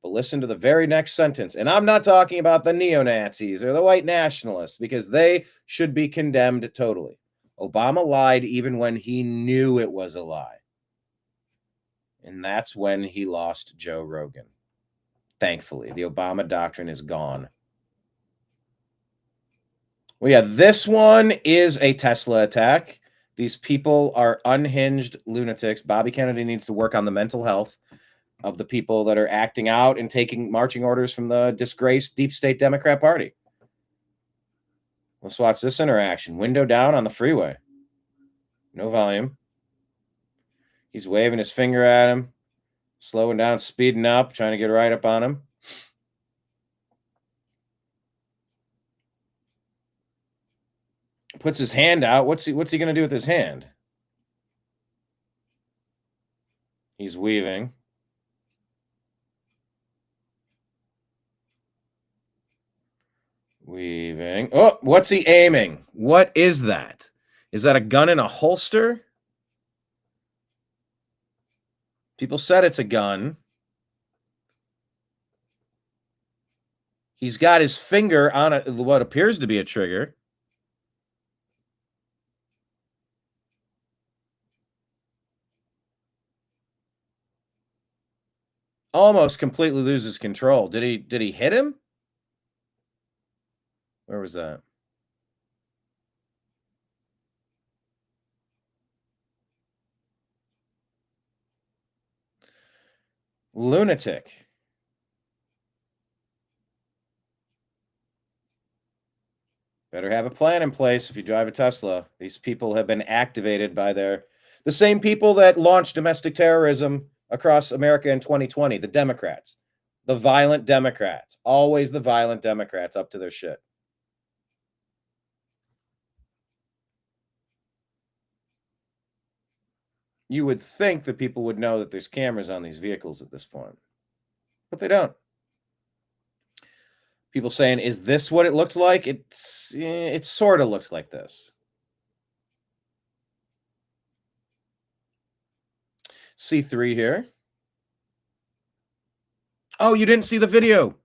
But listen to the very next sentence. And I'm not talking about the neo-Nazis or the white nationalists, because they should be condemned totally. Obama lied even when he knew it was a lie. And that's when he lost Joe Rogan. Thankfully, the Obama doctrine is gone. Well, yeah, this one is a Tesla attack. These people are unhinged lunatics. Bobby Kennedy needs to work on the mental health of the people that are acting out and taking marching orders from the disgraced deep state Democrat Party. Let's watch this interaction. Window down on the freeway. No volume. He's waving his finger at him, slowing down, speeding up, trying to get right up on him. Puts his hand out. What's he going to do with his hand? He's weaving. Weaving. Oh, what's he aiming? What is that? Is that a gun in a holster? People said it's a gun. He's got his finger on what appears to be a trigger. Almost completely loses control. Did he hit him? Where was that? Lunatic. Better have a plan in place if you drive a Tesla. These people have been activated by their The same people that launched domestic terrorism across America in 2020, the Democrats, the violent Democrats, always the violent Democrats up to their shit. You would think that people would know that there's cameras on these vehicles at this point, but they don't. People saying, is this what it looked like? It sort of looked like this. C3 here. Oh, you didn't see the video.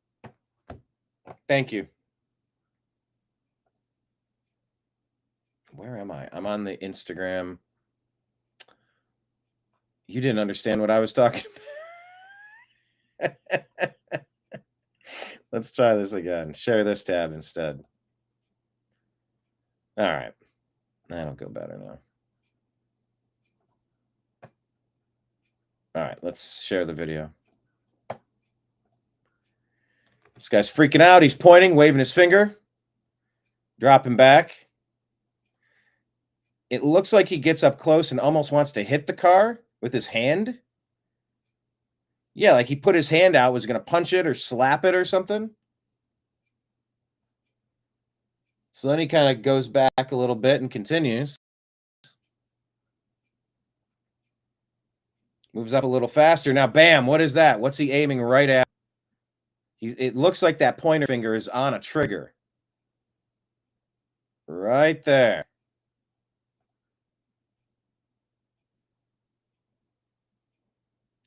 Thank you. Where am I? I'm on the Instagram. You didn't understand what I was talking about. Let's try this again. Share this tab instead. All right. That'll go better now. All right, let's share the video. This guy's freaking out. He's pointing, waving his finger, dropping back. It looks like he gets up close and almost wants to hit the car with his hand. Yeah, like he put his hand out, was going to punch it or slap it or something. So then he kind of goes back a little bit and continues. Moves up a little faster. Now, bam, what is that? What's he aiming right at? It looks like that pointer finger is on a trigger. Right there.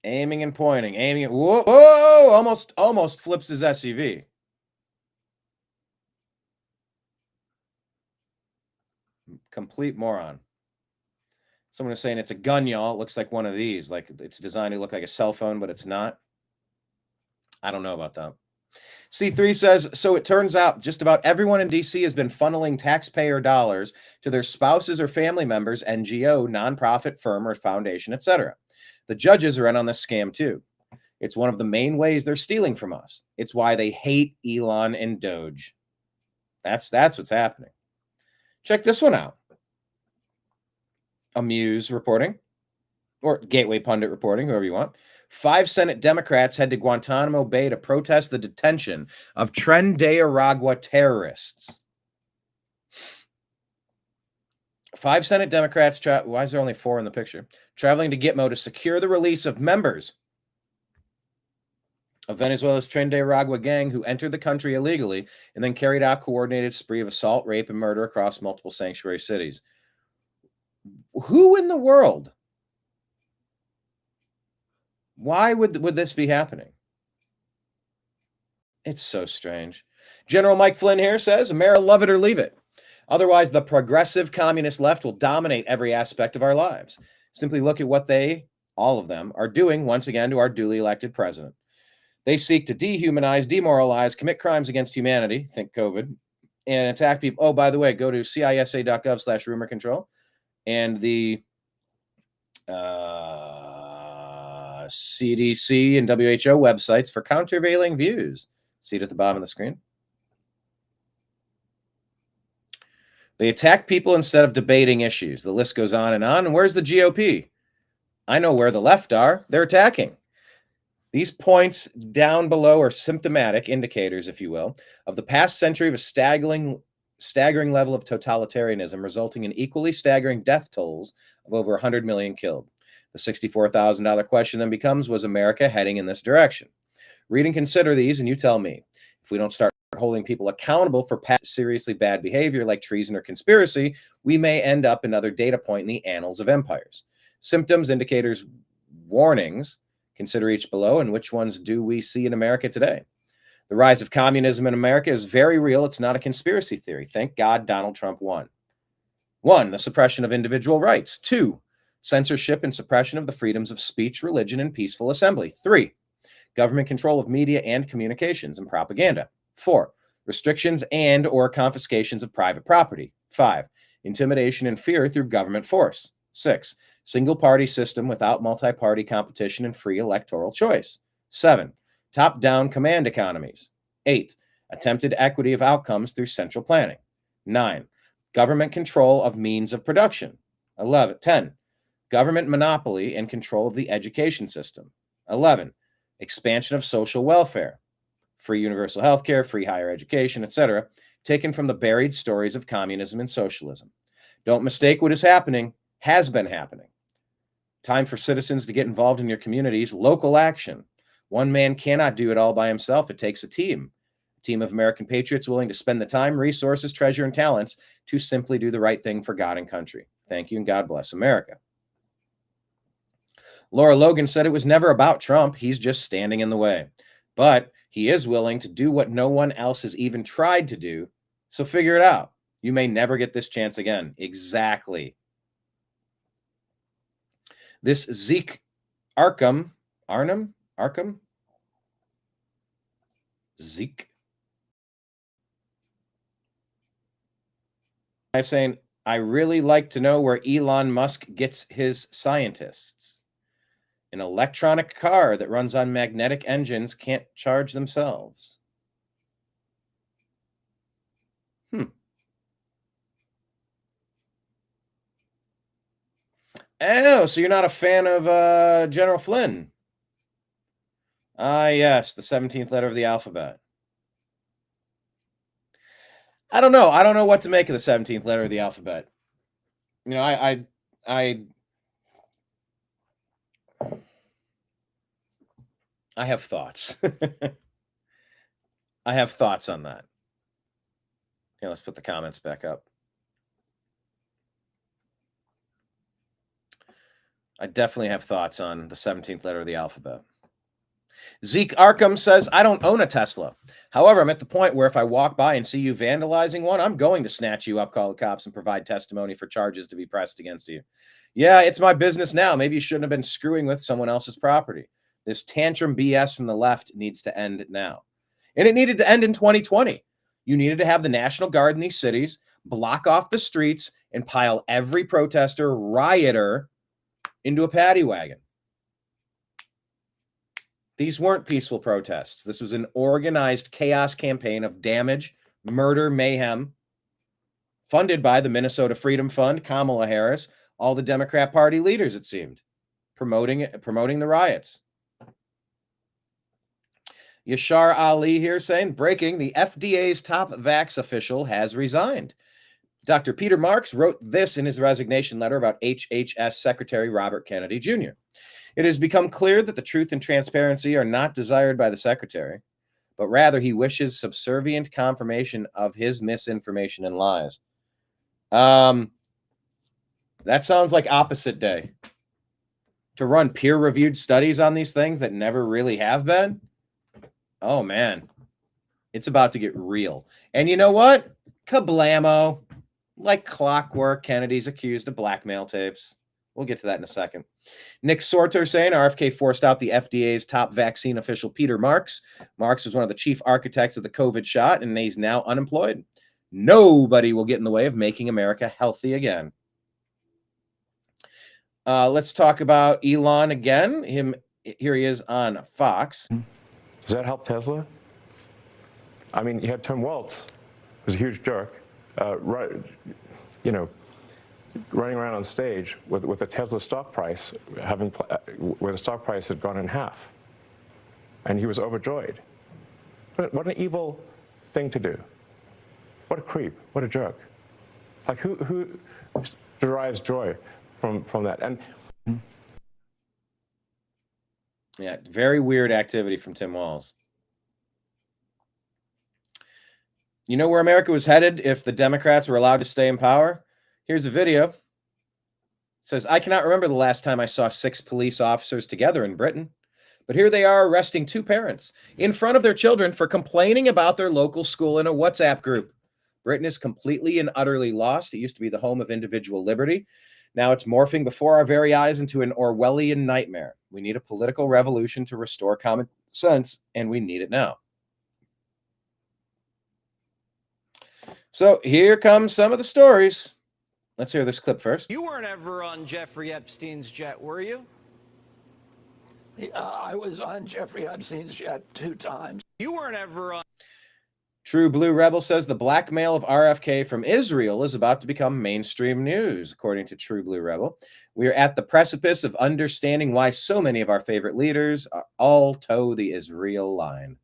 Aiming and pointing, aiming at, whoa, almost flips his SUV. Complete moron. Someone is saying it's a gun, y'all. It looks like one of these. Like it's designed to look like a cell phone, but it's not. I don't know about that. C3 says, so it turns out just about everyone in DC has been funneling taxpayer dollars to their spouses or family members, NGO, nonprofit firm or foundation, etc. The judges are in on this scam too. It's one of the main ways they're stealing from us. It's why they hate Elon and Doge. That's what's happening. Check this one out. Amuse reporting, or Gateway Pundit reporting, whoever you want. 5 Senate Democrats head to Guantanamo Bay to protest the detention of Tren de Aragua terrorists. 5 Senate Democrats, why is there only 4 in the picture? Traveling to Gitmo to secure the release of members of Venezuela's Tren de Aragua gang who entered the country illegally and then carried out coordinated spree of assault, rape, and murder across multiple sanctuary cities. Who in the world? Why would this be happening? It's so strange. General Mike Flynn here says, America, love it or leave it. Otherwise, the progressive communist left will dominate every aspect of our lives. Simply look at what they, all of them, are doing once again to our duly elected president. They seek to dehumanize, demoralize, commit crimes against humanity, think COVID, and attack people. Oh, by the way, go to cisa.gov/rumor control and the CDC and WHO websites for countervailing views. See it at the bottom of the screen. They attack people instead of debating issues. The list goes on. And where's the GOP? I know where the left are. They're attacking. These points down below are symptomatic indicators, if you will, of the past century of a staggering level of totalitarianism, resulting in equally staggering death tolls of over 100 million killed. The $64,000 question then becomes, was America heading in this direction? Read and consider these, and you tell me. If we don't start holding people accountable for past seriously bad behavior like treason or conspiracy, we may end up another data point in the annals of empires. Symptoms, indicators, warnings. Consider each below, and which ones do we see in America today? The rise of communism in America is very real. It's not a conspiracy theory. Thank God Donald Trump won. 1, the suppression of individual rights. 2, censorship and suppression of the freedoms of speech, religion, and peaceful assembly. 3, government control of media and communications and propaganda. 4, restrictions and or confiscations of private property. 5, intimidation and fear through government force. 6, single-party system without multi-party competition and free electoral choice. 7, top-down command economies. 8, attempted equity of outcomes through central planning. 9, government control of means of production. 10, government monopoly and control of the education system. 11, expansion of social welfare, free universal health care, free higher education, etc., taken from the buried stories of communism and socialism. Don't mistake what is happening, has been happening. Time for citizens to get involved in your communities, local action. One man cannot do it all by himself. It takes a team of American patriots willing to spend the time, resources, treasure, and talents to simply do the right thing for God and country. Thank you, and God bless America. Laura Logan said it was never about Trump. He's just standing in the way. But he is willing to do what no one else has even tried to do. So figure it out. You may never get this chance again. Exactly. This Zeke Arkham, Zeke. I'm saying, I really like to know where Elon Musk gets his scientists. An electronic car that runs on magnetic engines can't charge themselves. Oh, so you're not a fan of General Flynn? Ah, yes, the 17th letter of the alphabet. I don't know. I don't know what to make of the 17th letter of the alphabet. You know, I have thoughts. I have thoughts on that. Okay, let's put the comments back up. I definitely have thoughts on the 17th letter of the alphabet. Zeke Arkham says, I don't own a Tesla. However, I'm at the point where if I walk by and see you vandalizing one, I'm going to snatch you up, call the cops, and provide testimony for charges to be pressed against you. Yeah, it's my business now. Maybe you shouldn't have been screwing with someone else's property. This tantrum BS from the left needs to end now. And it needed to end in 2020. You needed to have the National Guard in these cities, block off the streets, and pile every protester, rioter into a paddy wagon. These weren't peaceful protests. This was an organized chaos campaign of damage, murder, mayhem, funded by the Minnesota Freedom Fund, Kamala Harris, all the Democrat Party leaders, it seemed, promoting the riots. Yashar Ali here saying, breaking, the FDA's top vax official has resigned. Dr. Peter Marks wrote this in his resignation letter about HHS Secretary Robert Kennedy Jr. It has become clear that the truth and transparency are not desired by the secretary, but rather he wishes subservient confirmation of his misinformation and lies. That sounds like opposite day. To run peer-reviewed studies on these things that never really have been? Oh, man. It's about to get real. And you know what? Kablamo. Like clockwork, Kennedy's accused of blackmail tapes. We'll get to that in a second. Nick Sorter saying RFK forced out the FDA's top vaccine official, Peter Marks. Marks was one of the chief architects of the COVID shot, and he's now unemployed. Nobody will get in the way of making America healthy again. Let's talk about Elon again. Here he is on Fox. Does that help Tesla? I mean, you had Tim Walz, who's a huge jerk, running around on stage with the Tesla stock price where the stock price had gone in half, and he was overjoyed. What an evil thing to do! What a creep! What a jerk! Like who derives joy from that? And yeah, very weird activity from Tim Walz. You know where America was headed if the Democrats were allowed to stay in power? Here's a video. It says, I cannot remember the last time I saw 6 police officers together in Britain, but here they are arresting 2 parents in front of their children for complaining about their local school in a WhatsApp group. Britain is completely and utterly lost. It used to be the home of individual liberty. Now it's morphing before our very eyes into an Orwellian nightmare. We need a political revolution to restore common sense, and we need it now. So here comes some of the stories. Let's hear this clip first. You weren't ever on Jeffrey Epstein's jet, were you? I was on Jeffrey Epstein's jet 2 times. You weren't ever on... True Blue Rebel says the blackmail of RFK from Israel is about to become mainstream news, according to True Blue Rebel. We are at the precipice of understanding why so many of our favorite leaders all toe the Israel line.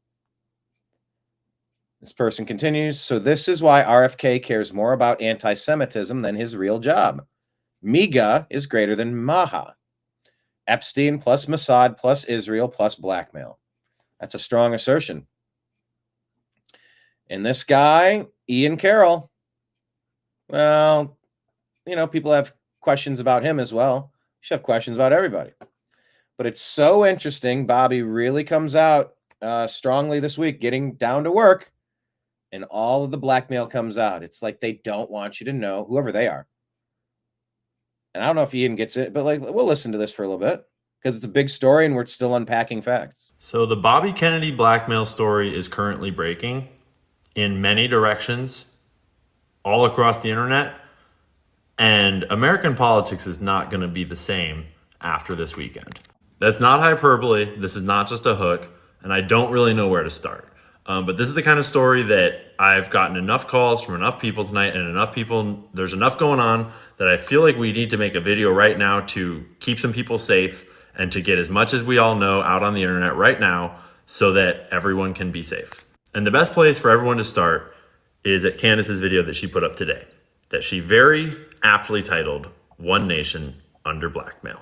This person continues, so this is why RFK cares more about anti-Semitism than his real job. MIGA is greater than Maha. Epstein plus Mossad plus Israel plus blackmail. That's a strong assertion. And this guy, Ian Carroll, well, you know, people have questions about him as well. You should have questions about everybody. But it's so interesting. Bobby really comes out strongly this week, getting down to work, and all of the blackmail comes out. It's like they don't want you to know, whoever they are. And I don't know if Ian gets it, but like we'll listen to this for a little bit because it's a big story and we're still unpacking facts. So the Bobby Kennedy blackmail story is currently breaking in many directions all across the internet, and American politics is not going to be the same after this weekend. That's not hyperbole. This is not just a hook, and I don't really know where to start. But this is the kind of story that I've gotten enough calls from enough people tonight, and there's enough going on that I feel like we need to make a video right now to keep some people safe and to get as much as we all know out on the internet right now so that everyone can be safe. And the best place for everyone to start is at Candace's video that she put up today, that she very aptly titled, One Nation Under Blackmail.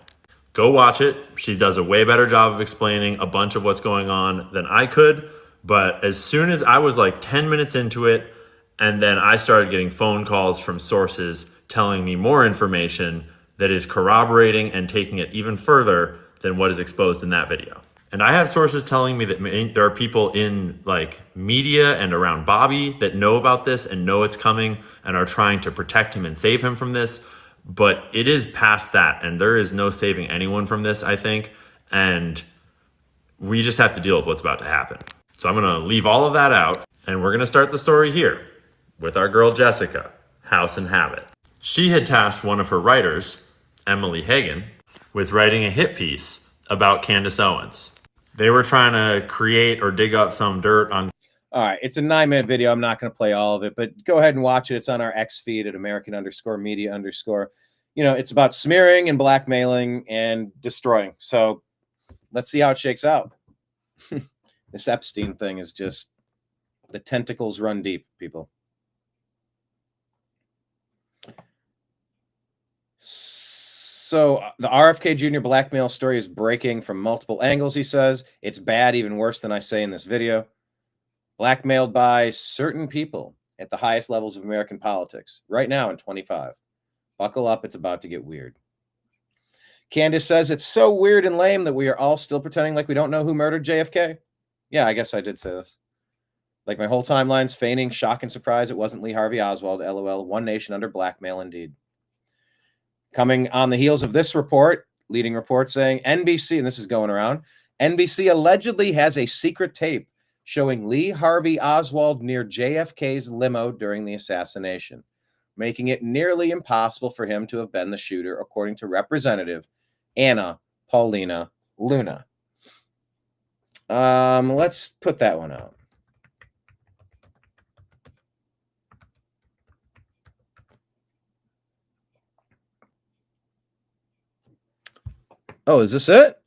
Go watch it. She does a way better job of explaining a bunch of what's going on than I could. But as soon as I was like 10 minutes into it, and then I started getting phone calls from sources telling me more information that is corroborating and taking it even further than what is exposed in that video. And I have sources telling me that there are people in like media and around Bobby that know about this and know it's coming and are trying to protect him and save him from this. But it is past that, and there is no saving anyone from this, I think. And we just have to deal with what's about to happen. So I'm going to leave all of that out, and we're going to start the story here with our girl Jessica, House and Habit. She had tasked one of her writers, Emily Hagan, with writing a hit piece about Candace Owens. They were trying to create or dig up some dirt on... All right, it's a 9-minute video. I'm not going to play all of it, but go ahead and watch it. It's on our X feed at American_media_. You know, it's about smearing and blackmailing and destroying. So let's see how it shakes out. This Epstein thing is just, the tentacles run deep, people. So the RFK Jr. blackmail story is breaking from multiple angles, he says. It's bad, even worse than I say in this video. Blackmailed by certain people at the highest levels of American politics right now in 25. Buckle up, it's about to get weird. Candace says it's so weird and lame that we are all still pretending like we don't know who murdered JFK. Yeah, I guess I did say this. Like my whole timeline's feigning shock and surprise. It wasn't Lee Harvey Oswald. LOL. One nation under blackmail indeed. Coming on the heels of this report, leading report saying NBC, and this is going around, NBC allegedly has a secret tape showing Lee Harvey Oswald near JFK's limo during the assassination, making it nearly impossible for him to have been the shooter, according to Representative Anna Paulina Luna. Let's put that one out. Oh, is this it?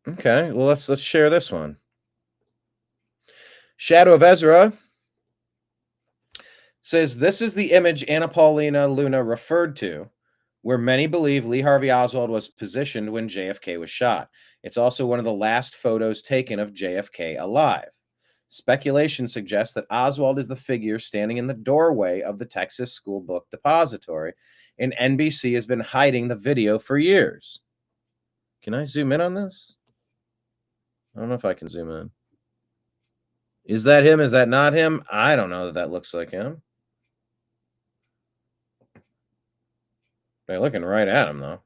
Okay, well, let's share this one. Shadow of Ezra says this is the image Anna Paulina Luna referred to, where many believe Lee Harvey Oswald was positioned when JFK was shot. It's also one of the last photos taken of JFK alive. Speculation suggests that Oswald is the figure standing in the doorway of the Texas School Book Depository, and NBC has been hiding the video for years. Can I zoom in on this? I don't know if I can zoom in. Is that him? Is that not him? I don't know that looks like him. They're looking right at him, though.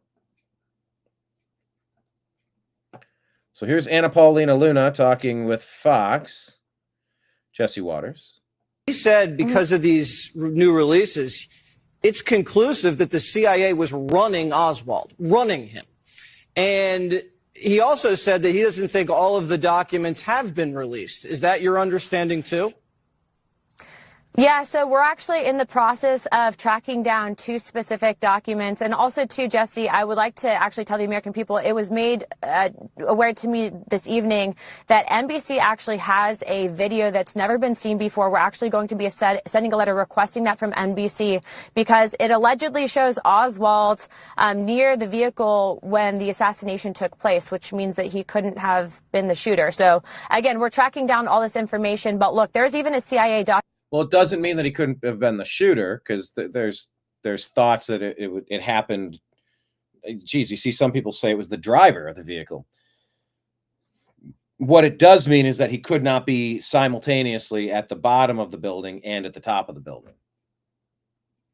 So here's Anna Paulina Luna talking with Fox. Jesse Waters. He said because of these new releases, it's conclusive that the CIA was running Oswald, running him. And he also said that he doesn't think all of the documents have been released. Is that your understanding too? Yeah, so we're actually in the process of tracking down 2 specific documents. And also, too, Jesse, I would like to actually tell the American people, it was made aware to me this evening that NBC actually has a video that's never been seen before. We're actually going to be sending a letter requesting that from NBC because it allegedly shows Oswald near the vehicle when the assassination took place, which means that he couldn't have been the shooter. So, again, we're tracking down all this information. But look, there's even a CIA document. Well, it doesn't mean that he couldn't have been the shooter, because there's thoughts that it happened. Geez, you see some people say it was the driver of the vehicle. What it does mean is that he could not be simultaneously at the bottom of the building and at the top of the building.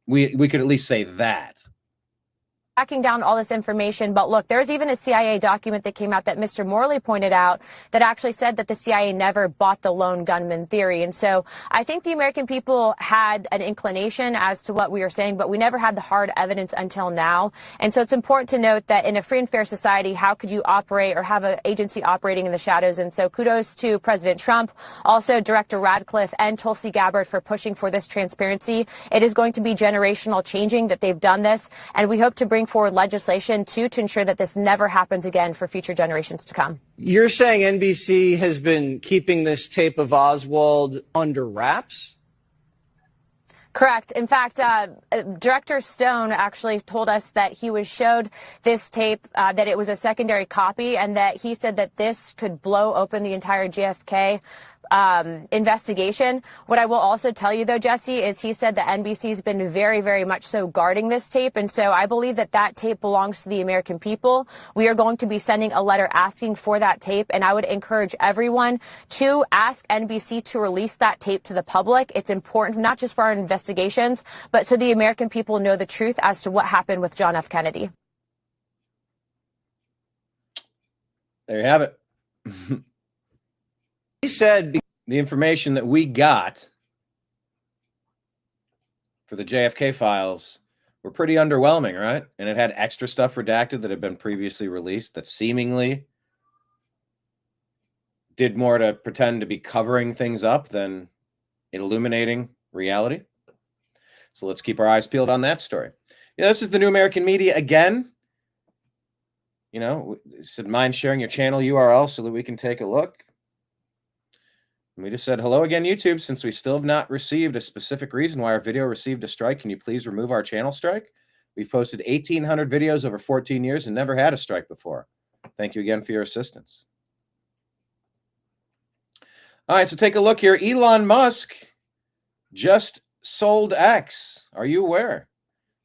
We could at least say that. Tracking down all this information. But look, there's even a CIA document that came out that Mr. Morley pointed out that actually said that the CIA never bought the lone gunman theory. And so I think the American people had an inclination as to what we were saying, but we never had the hard evidence until now. And so it's important to note that in a free and fair society, how could you operate or have an agency operating in the shadows? And so kudos to President Trump, also Director Radcliffe and Tulsi Gabbard for pushing for this transparency. It is going to be generational changing that they've done this, and we hope to bring forward legislation to ensure that this never happens again for future generations to come. You're saying NBC has been keeping this tape of Oswald under wraps? Correct. In fact, Director Stone actually told us that he was showed this tape, that it was a secondary copy, and that he said that this could blow open the entire JFK investigation. What I will also tell you, though, Jesse, is he said that NBC has been very, very much so guarding this tape. And so I believe that that tape belongs to the American people. We are going to be sending a letter asking for that tape. And I would encourage everyone to ask NBC to release that tape to the public. It's important, not just for our investigations, but so the American people know the truth as to what happened with John F. Kennedy. There you have it. He said the information that we got for the JFK files were pretty underwhelming, right? And it had extra stuff redacted that had been previously released that seemingly did more to pretend to be covering things up than illuminating reality. So let's keep our eyes peeled on that story. Yeah, this is the New American Media again. You know, said mind sharing your channel URL so that we can take a look. We just said, hello again, YouTube. Since we still have not received a specific reason why our video received a strike, can you please remove our channel strike? We've posted 1,800 videos over 14 years and never had a strike before. Thank you again for your assistance. All right, so take a look here. Elon Musk just sold X. Are you aware?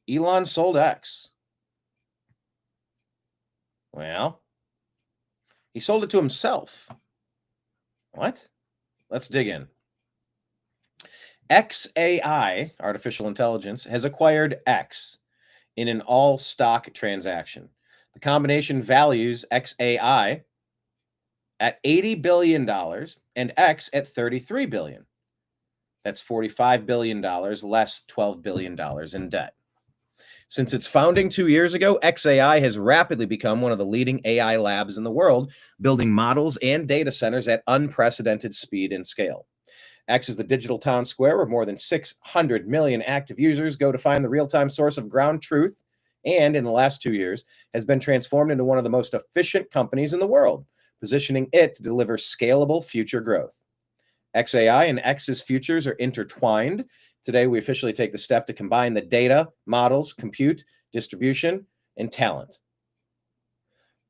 Elon sold X. Well, he sold it to himself. What? Let's dig in. XAI, artificial intelligence, has acquired X in an all-stock transaction. The combination values XAI at $80 billion and X at $33 billion. That's $45 billion less $12 billion in debt. Since its founding 2 years ago, XAI has rapidly become one of the leading AI labs in the world, building models and data centers at unprecedented speed and scale. X is the digital town square where more than 600 million active users go to find the real-time source of ground truth, and in the last 2 years has been transformed into one of the most efficient companies in the world, positioning it to deliver scalable future growth. XAI and X's futures are intertwined. Today, we officially take the step to combine the data, models, compute, distribution, and talent.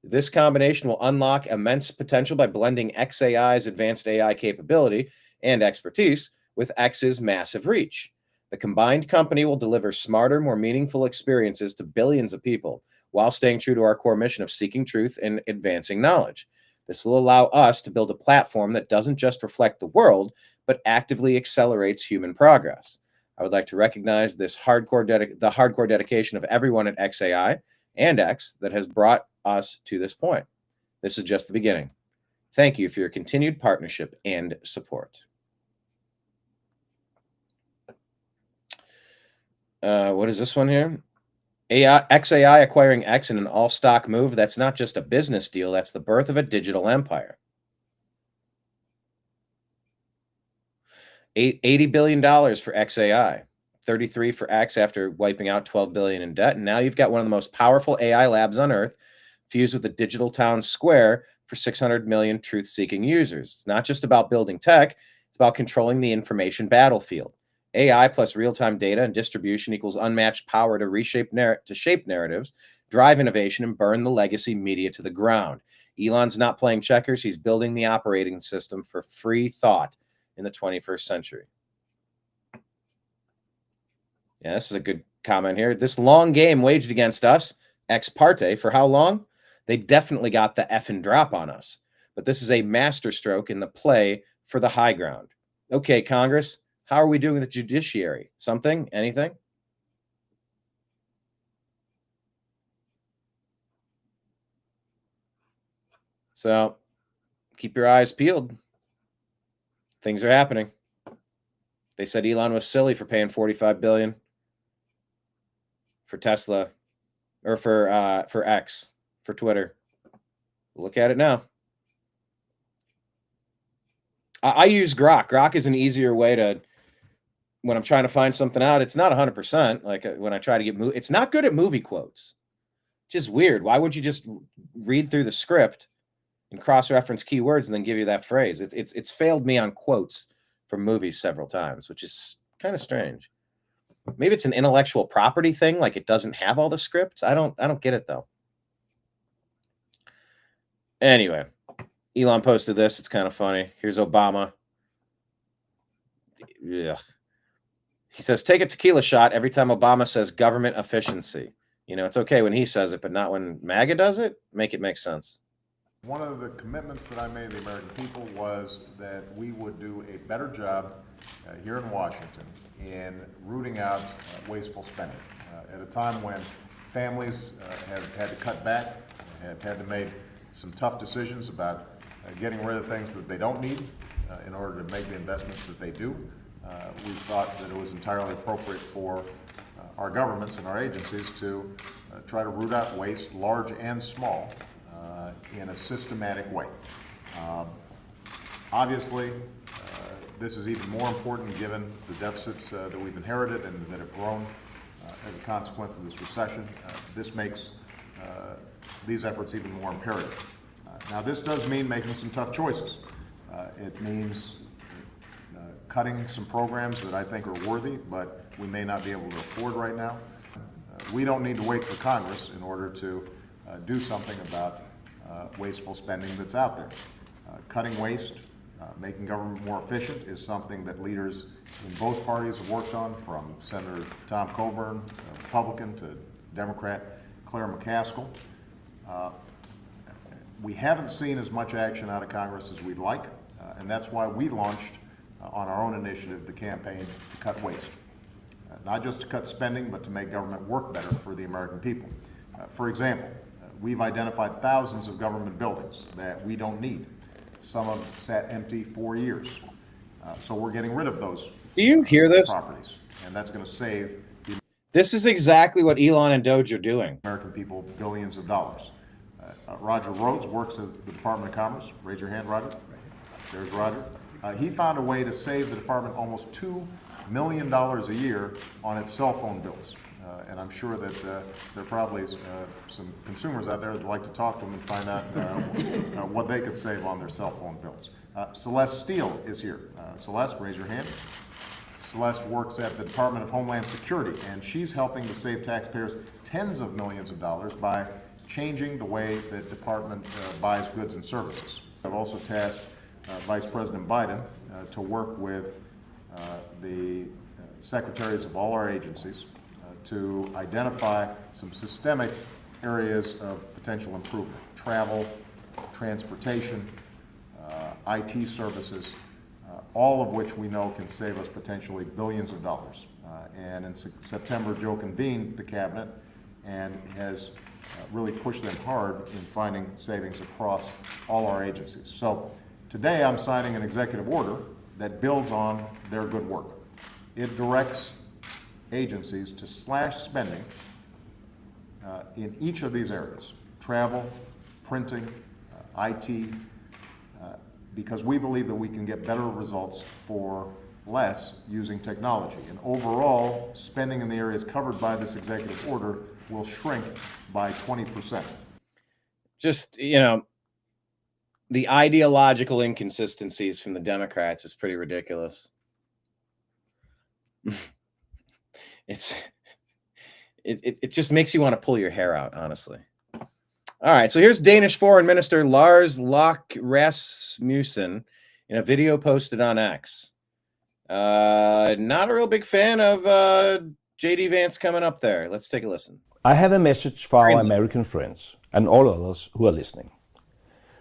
This combination will unlock immense potential by blending XAI's advanced AI capability and expertise with X's massive reach. The combined company will deliver smarter, more meaningful experiences to billions of people while staying true to our core mission of seeking truth and advancing knowledge. This will allow us to build a platform that doesn't just reflect the world, but actively accelerates human progress. I would like to recognize this hardcore dedication of everyone at XAI and X that has brought us to this point. This is just the beginning. Thank you for your continued partnership and support. What is this one here? XAI acquiring X in an all-stock move. That's not just a business deal. That's the birth of a digital empire. $80 billion for XAI. 33 for X after wiping out 12 billion in debt. And now you've got one of the most powerful AI labs on earth fused with the digital town Square for 600 million truth-seeking users. It's not just about building tech. It's about controlling the information battlefield. AI plus real-time data and distribution equals unmatched power to shape narratives, drive innovation, and burn the legacy media to the ground. Elon's not playing checkers. He's building the operating system for free thought in the 21st century. Yeah, this is a good comment here. This long game waged against us, ex parte, for how long? They definitely got the effing drop on us. But this is a masterstroke in the play for the high ground. Okay, Congress, how are we doing with the judiciary? Something? Anything? So keep your eyes peeled. Things are happening. They said Elon was silly for paying $45 billion for Tesla, or for X, for Twitter. Look at it now. I use Grok. Grok is an easier way to, when I'm trying to find something out, it's not 100%. Like when I try to get it's not good at movie quotes. Just weird. Why wouldn't you just read through the script and cross-reference keywords and then give you that phrase? It's failed me on quotes from movies several times, which is kind of strange. Maybe it's an intellectual property thing, like it doesn't have all the scripts. I don't get it though. Anyway, Elon posted this. It's kind of funny. Here's Obama. Yeah. He says, take a tequila shot every time Obama says government efficiency. You know, it's okay when he says it, but not when MAGA does it. Make it make sense. One of the commitments that I made to the American people was that we would do a better job here in Washington in rooting out wasteful spending. At a time when families have had to cut back, have had to make some tough decisions about getting rid of things that they don't need in order to make the investments that they do, we thought that it was entirely appropriate for our governments and our agencies to try to root out waste, large and small, in a systematic way. Obviously, this is even more important given the deficits that we've inherited and that have grown as a consequence of this recession. This makes these efforts even more imperative. Now, this does mean making some tough choices. It means cutting some programs that I think are worthy, but we may not be able to afford right now. We don't need to wait for Congress in order to do something about wasteful spending that's out there. Cutting waste, making government more efficient is something that leaders in both parties have worked on, from Senator Tom Coburn, Republican, to Democrat Claire McCaskill. We haven't seen as much action out of Congress as we'd like, and that's why we launched on our own initiative the campaign to cut waste. Not just to cut spending, but to make government work better for the American people. For example, we've identified thousands of government buildings that we don't need. Some have sat empty for years. So we're getting rid of those. Do you hear this? Properties, and that's going to save the This is exactly what Elon and Doge are doing. American people billions of dollars. Roger Rhodes works at the Department of Commerce. Raise your hand, Roger. There's Roger. He found a way to save the department almost $2 million a year on its cell phone bills. And I'm sure that there are probably some consumers out there that would like to talk to them and find out what they could save on their cell phone bills. Celeste Steele is here. Celeste, raise your hand. Celeste works at the Department of Homeland Security, and she's helping to save taxpayers tens of millions of dollars by changing the way the department buys goods and services. I've also tasked Vice President Biden to work with the secretaries of all our agencies to identify some systemic areas of potential improvement: travel, transportation, IT services, all of which we know can save us potentially billions of dollars. And in September, Joe convened the cabinet and has really pushed them hard in finding savings across all our agencies. So today I'm signing an executive order that builds on their good work. It directs agencies to slash spending in each of these areas, travel, printing, IT, because we believe that we can get better results for less using technology. And overall, spending in the areas covered by this executive order will shrink by 20%. Just, you know, the ideological inconsistencies from the Democrats is pretty ridiculous. It just makes you want to pull your hair out, honestly. All right, so here's Danish Foreign Minister Lars Løkke Rasmussen in a video posted on X. Not a real big fan of J.D. Vance coming up there. Let's take a listen. I have a message for our American friends and all others who are listening.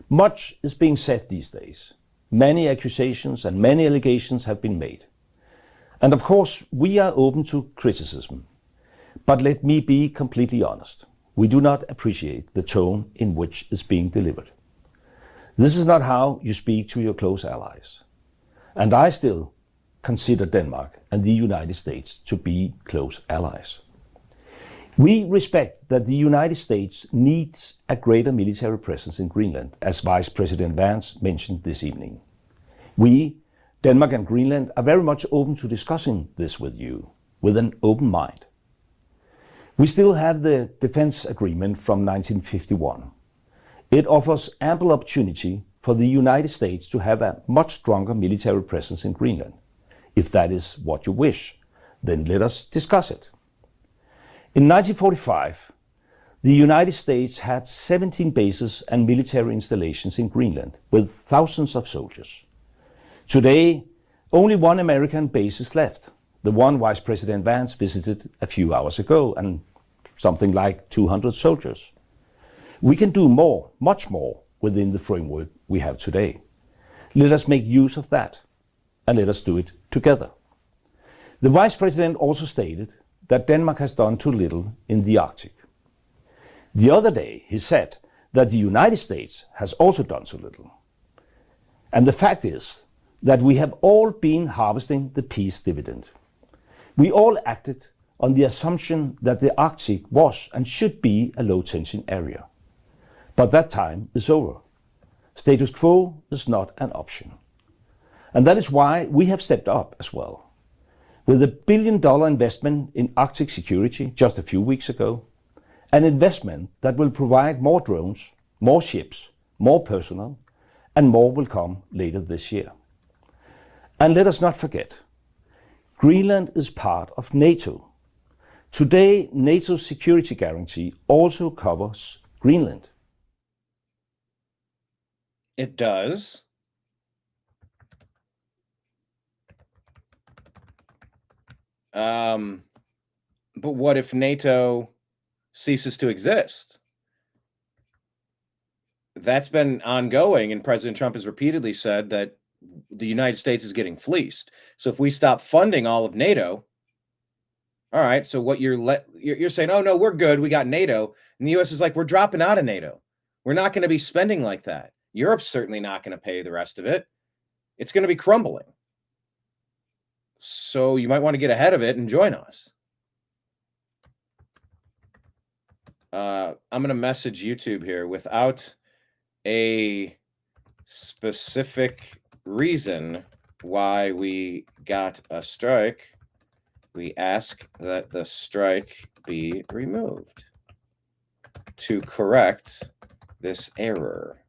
Much is being said these days. Many accusations and many allegations have been made. And of course, we are open to criticism. But let me be completely honest. We do not appreciate the tone in which is being delivered. This is not how you speak to your close allies. And I still consider Denmark and the United States to be close allies. We respect that the United States needs a greater military presence in Greenland, as Vice President Vance mentioned this evening. We, Denmark and Greenland, are very much open to discussing this with you, with an open mind. We still have the defense agreement from 1951. It offers ample opportunity for the United States to have a much stronger military presence in Greenland. If that is what you wish, then let us discuss it. In 1945, the United States had 17 bases and military installations in Greenland with thousands of soldiers. Today, only one American base is left, the one Vice President Vance visited a few hours ago, and something like 200 soldiers. We can do more, much more, within the framework we have today. Let us make use of that, and let us do it together. The Vice President also stated that Denmark has done too little in the Arctic. The other day, he said that the United States has also done too little. And the fact is that we have all been harvesting the peace dividend. We all acted on the assumption that the Arctic was and should be a low-tension area. But that time is over. Status quo is not an option. And that is why we have stepped up as well. With a $1 billion investment in Arctic security just a few weeks ago, an investment that will provide more drones, more ships, more personnel, and more will come later this year. And let us not forget, Greenland is part of NATO. Today, NATO's security guarantee also covers Greenland. It does. But what if NATO ceases to exist? That's been ongoing, and President Trump has repeatedly said that the United States is getting fleeced. So if we stop funding all of NATO, all right, so what you're saying, oh no, we're good, we got NATO, and the U.S. is like, we're dropping out of NATO. We're not going to be spending like that. Europe's certainly not going to pay the rest of it. It's going to be crumbling. So you might want to get ahead of it and join us. I'm going to message YouTube here without a specific reason why we got a strike. We ask that the strike be removed to correct this error.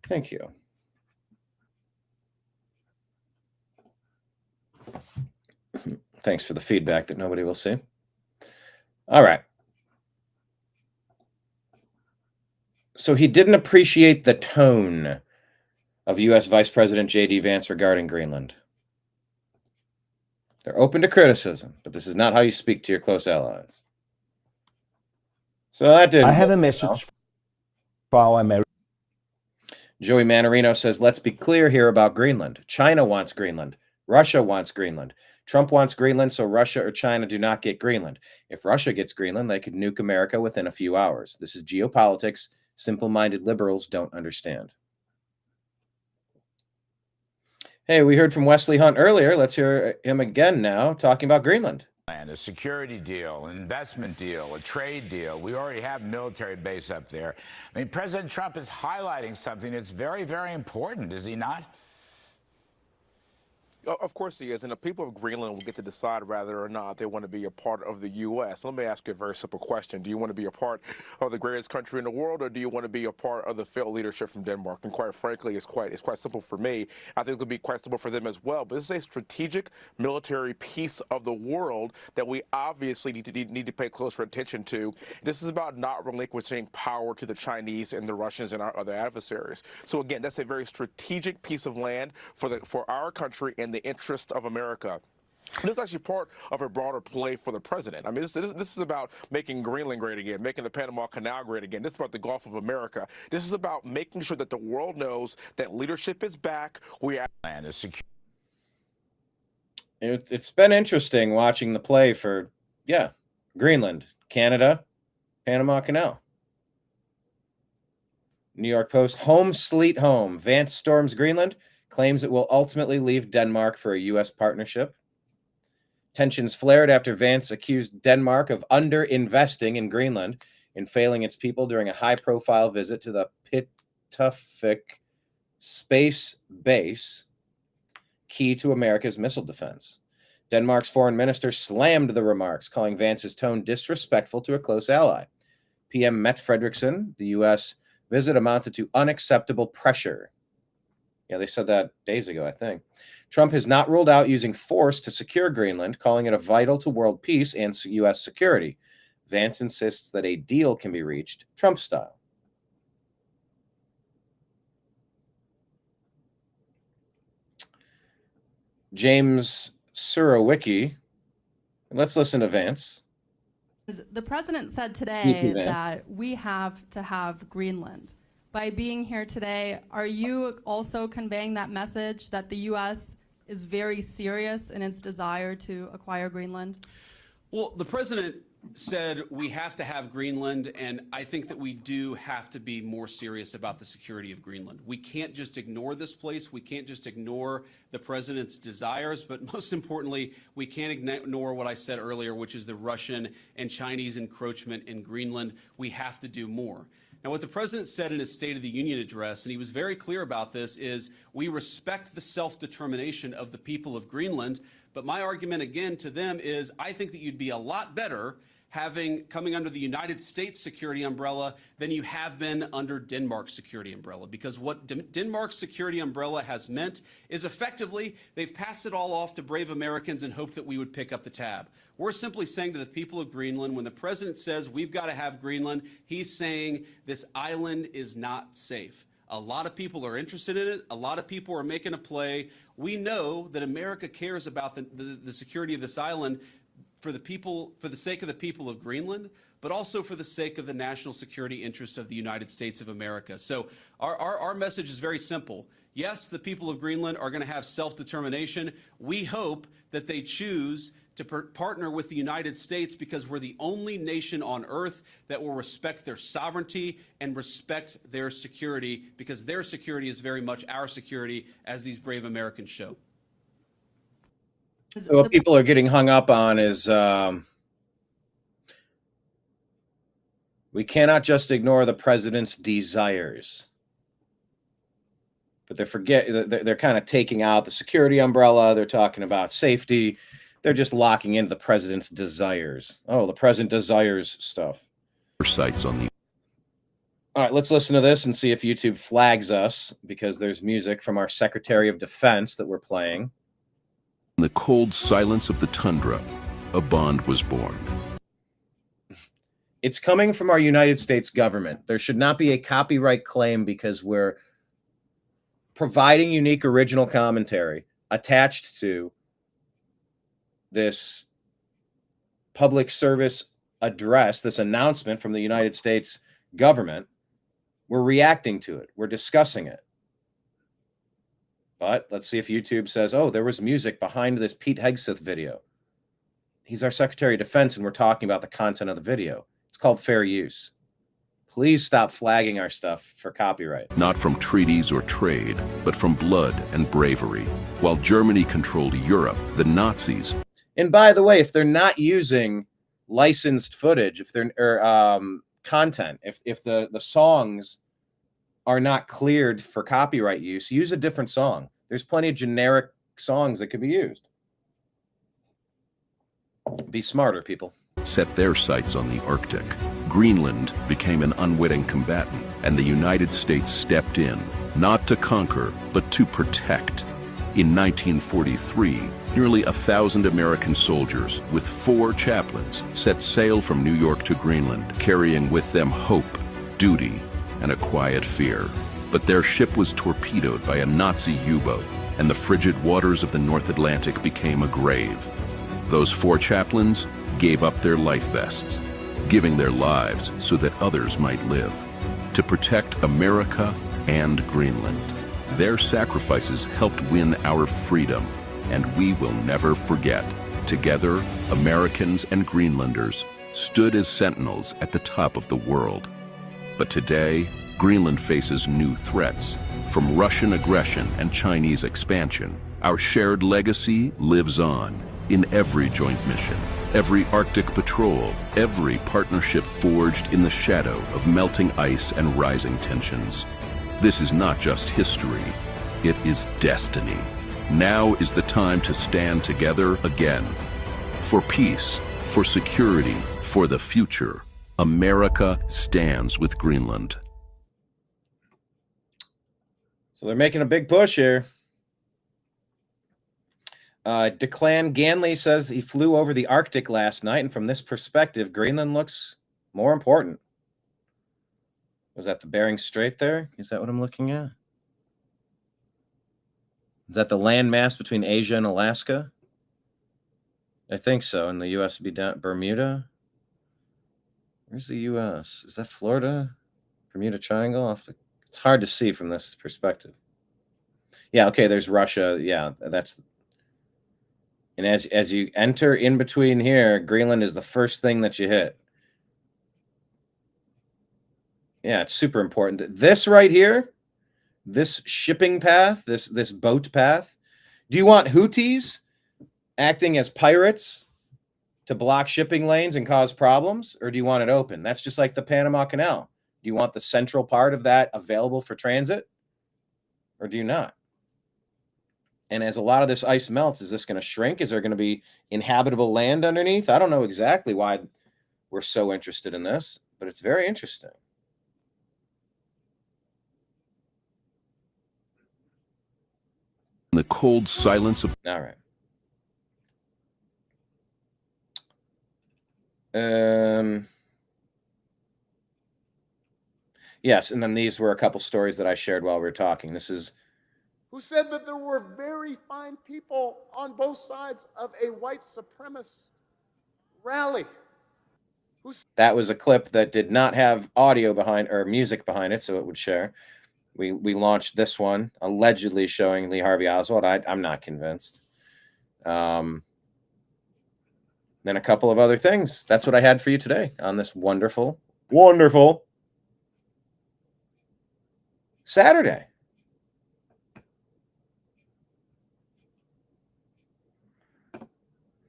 Thank you. Thanks for the feedback that nobody will see. All right. So he didn't appreciate the tone of U.S. Vice President J.D. Vance regarding Greenland. They're open to criticism, but this is not how you speak to your close allies. So that did. I have a message for our American. Joey Manarino says, let's be clear here about Greenland. China wants Greenland. Russia wants Greenland. Trump wants Greenland, so Russia or China do not get Greenland. If Russia gets Greenland, they could nuke America within a few hours. This is geopolitics. Simple-minded liberals don't understand. Hey, we heard from Wesley Hunt earlier. Let's hear him again now talking about Greenland. And a security deal, an investment deal, a trade deal. We already have military base up there. I mean, President Trump is highlighting something that's very, very important, is he not? Of course he is, and the people of Greenland will get to decide whether or not they want to be a part of the U.S. Let me ask you a very simple question. Do you want to be a part of the greatest country in the world, or do you want to be a part of the failed leadership from Denmark? And quite frankly, it's quite simple for me. I think it'll be quite simple for them as well. But this is a strategic military piece of the world that we obviously need to pay closer attention to. This is about not relinquishing power to the Chinese and the Russians and our other adversaries. So again, that's a very strategic piece of land for our country and the interest of America. This is actually part of a broader play for the president. I mean, this is about making Greenland great again, making the Panama Canal great again. This is about the Gulf of America. This is about making sure that the world knows that leadership is back. We have land is secure. It's been interesting watching the play for, Greenland, Canada, Panama Canal. New York Post, home sweet home. Vance storms Greenland, claims it will ultimately leave Denmark for a U.S. partnership. Tensions flared after Vance accused Denmark of underinvesting in Greenland and failing its people during a high-profile visit to the Pitufik space base, key to America's missile defense. Denmark's foreign minister slammed the remarks, calling Vance's tone disrespectful to a close ally. PM Mette Frederiksen, the U.S. visit amounted to unacceptable pressure. Yeah, they said that days ago, I think. Trump has not ruled out using force to secure Greenland, calling it a vital to world peace and U.S. security. Vance insists that a deal can be reached Trump style. James Surowiecki. Let's listen to Vance. The president said today that we have to have Greenland. By being here today, are you also conveying that message that the U.S. is very serious in its desire to acquire Greenland? Well, the president said we have to have Greenland, and I think that we do have to be more serious about the security of Greenland. We can't just ignore this place. We can't just ignore the president's desires, but most importantly, we can't ignore what I said earlier, which is the Russian and Chinese encroachment in Greenland. We have to do more. Now, what the president said in his State of the Union address, and he was very clear about this, is we respect the self-determination of the people of Greenland. But my argument again to them is I think that you'd be a lot better coming under the United States security umbrella than you have been under Denmark's security umbrella. Because what Denmark's security umbrella has meant is effectively they've passed it all off to brave Americans and hoped that we would pick up the tab. We're simply saying to the people of Greenland, when the president says we've got to have Greenland, he's saying this island is not safe. A lot of people are interested in it. A lot of people are making a play. We know that America cares about the security of this island for the sake of the people of Greenland, but also for the sake of the national security interests of the United States of America. So our message is very simple. Yes, the people of Greenland are going to have self-determination. We hope that they choose to partner with the United States because we're the only nation on earth that will respect their sovereignty and respect their security, because their security is very much our security, as these brave Americans show. So what people are getting hung up on is we cannot just ignore the president's desires. But they're kind of taking out the security umbrella. They're talking about safety. They're just locking into the president's desires. Oh, the president desires stuff. Sites on the. All right, let's listen to this and see if YouTube flags us, because there's music from our Secretary of Defense that we're playing. In the cold silence of the tundra, a bond was born. It's coming from our United States government. There should not be a copyright claim because we're providing unique original commentary attached to this public service address, this announcement from the United States government. We're reacting to it. We're discussing it. But let's see if YouTube says, oh, there was music behind this Pete Hegseth video. He's our Secretary of Defense, and we're talking about the content of the video. It's called fair use. Please stop flagging our stuff for copyright. Not from treaties or trade, but from blood and bravery. While Germany controlled Europe, the Nazis. And by the way, if they're not using licensed footage, if they're content, if the songs are not cleared for copyright use, use a different song. There's plenty of generic songs that could be used. Be smarter, people. Set their sights on the Arctic. Greenland became an unwitting combatant, and the United States stepped in, not to conquer, but to protect. In 1943, nearly 1,000 American soldiers with 4 chaplains set sail from New York to Greenland, carrying with them hope, duty, and a quiet fear. But their ship was torpedoed by a Nazi U-boat, and the frigid waters of the North Atlantic became a grave. Those 4 chaplains gave up their life vests, giving their lives so that others might live, to protect America and Greenland. Their sacrifices helped win our freedom, and we will never forget. Together, Americans and Greenlanders stood as sentinels at the top of the world. But today, Greenland faces new threats, from Russian aggression and Chinese expansion. Our shared legacy lives on in every joint mission, every Arctic patrol, every partnership forged in the shadow of melting ice and rising tensions. This is not just history, it is destiny. Now is the time to stand together again. For peace, for security, for the future, America stands with Greenland. So they're making a big push here. Declan Ganley says he flew over the Arctic last night, and from this perspective, Greenland looks more important. Was that the Bering Strait there? Is that what I'm looking at? Is that the landmass between Asia and Alaska? I think so. And the U.S. would be down Bermuda. Where's the U.S.? Is that Florida? Bermuda Triangle? It's hard to see from this perspective. Yeah, okay, there's Russia. Yeah, that's... And as you enter in between here, Greenland is the first thing that you hit. Yeah, it's super important. This right here, this shipping path, this boat path, do you want Houthis acting as pirates to block shipping lanes and cause problems, or do you want it open? That's just like the Panama Canal. Do you want the central part of that available for transit, or do you not? And as a lot of this ice melts, is this going to shrink? Is there going to be inhabitable land underneath? I don't know exactly why we're so interested in this, but it's very interesting. In the cold silence of... All right. Yes, and then these were a couple stories that I shared while we were talking. This is... Who said that there were very fine people on both sides of a white supremacist rally. That was a clip that did not have audio behind or music behind it, so it would share. We launched this one, allegedly showing Lee Harvey Oswald. I'm not convinced. Then a couple of other things. That's what I had for you today on this wonderful, wonderful Saturday.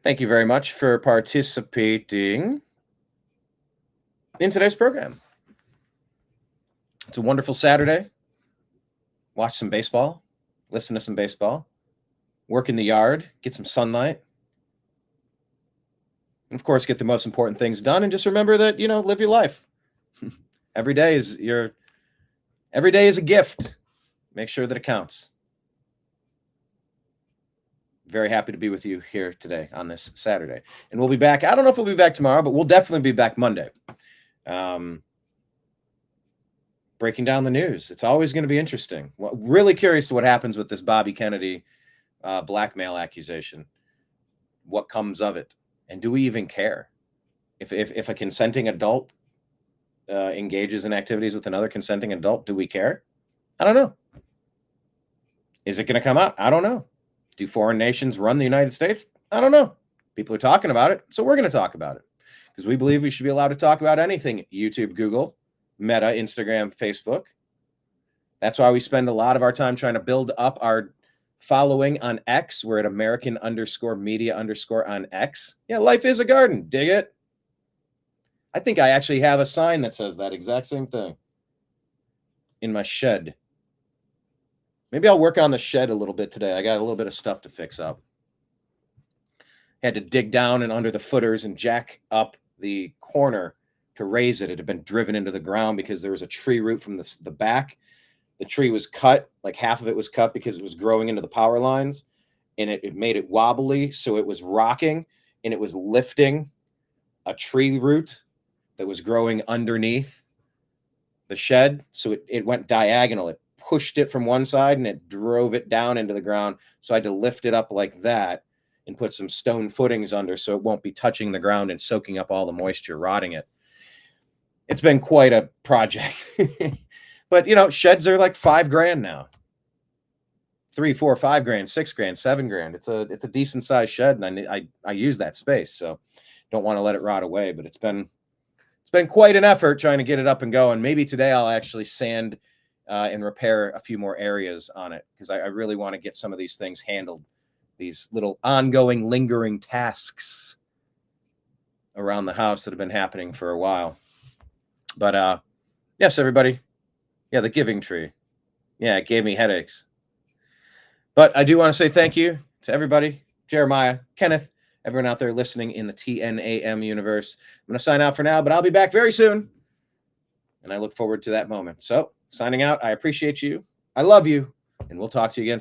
Thank you very much for participating in today's program. It's a wonderful Saturday. Watch some baseball, listen to some baseball, work in the yard, get some sunlight. And of course, get the most important things done. And just remember that, live your life. Every day is a gift. Make sure that it counts. Very happy to be with you here today on this Saturday. And we'll be back. I don't know if we'll be back tomorrow, but we'll definitely be back Monday. Breaking down the news. It's always going to be interesting. Really curious to what happens with this Bobby Kennedy blackmail accusation. What comes of it? And do we even care? If a consenting adult engages in activities with another consenting adult, do we care? I don't know. Is it going to come out? I don't know. Do foreign nations run the United States? I don't know. People are talking about it, so we're going to talk about it. Because we believe we should be allowed to talk about anything. YouTube, Google, Meta, Instagram, Facebook. That's why we spend a lot of our time trying to build up our following on X. We're at American_media_ on X. Yeah, life is a garden. Dig it? I think I actually have a sign that says that exact same thing in my shed. Maybe I'll work on the shed a little bit today. I got a little bit of stuff to fix up. Had to dig down and under the footers and jack up the corner to raise it. It had been driven into the ground because there was a tree root from the back. The tree was cut, like half of it was cut because it was growing into the power lines, and it made it wobbly, so it was rocking, and it was lifting a tree root that was growing underneath the shed. So it went diagonal. It pushed it from one side, and it drove it down into the ground. So I had to lift it up like that and put some stone footings under so it won't be touching the ground and soaking up all the moisture, rotting it. It's been quite a project. But, you know, sheds are like $5,000 now. 3, 4, 5 grand, 6 grand, 7 grand. It's a decent sized shed, and I use that space, so don't want to let it rot away. But it's been quite an effort trying to get it up and going. Maybe today I'll actually sand and repair a few more areas on it, because I really want to get some of these things handled. These little ongoing, lingering tasks around the house that have been happening for a while. But yes, everybody. Yeah, the giving tree. Yeah, it gave me headaches. But I do want to say thank you to everybody. Jeremiah, Kenneth, everyone out there listening in the TNAM universe. I'm going to sign out for now, but I'll be back very soon. And I look forward to that moment. So, signing out. I appreciate you. I love you. And we'll talk to you again.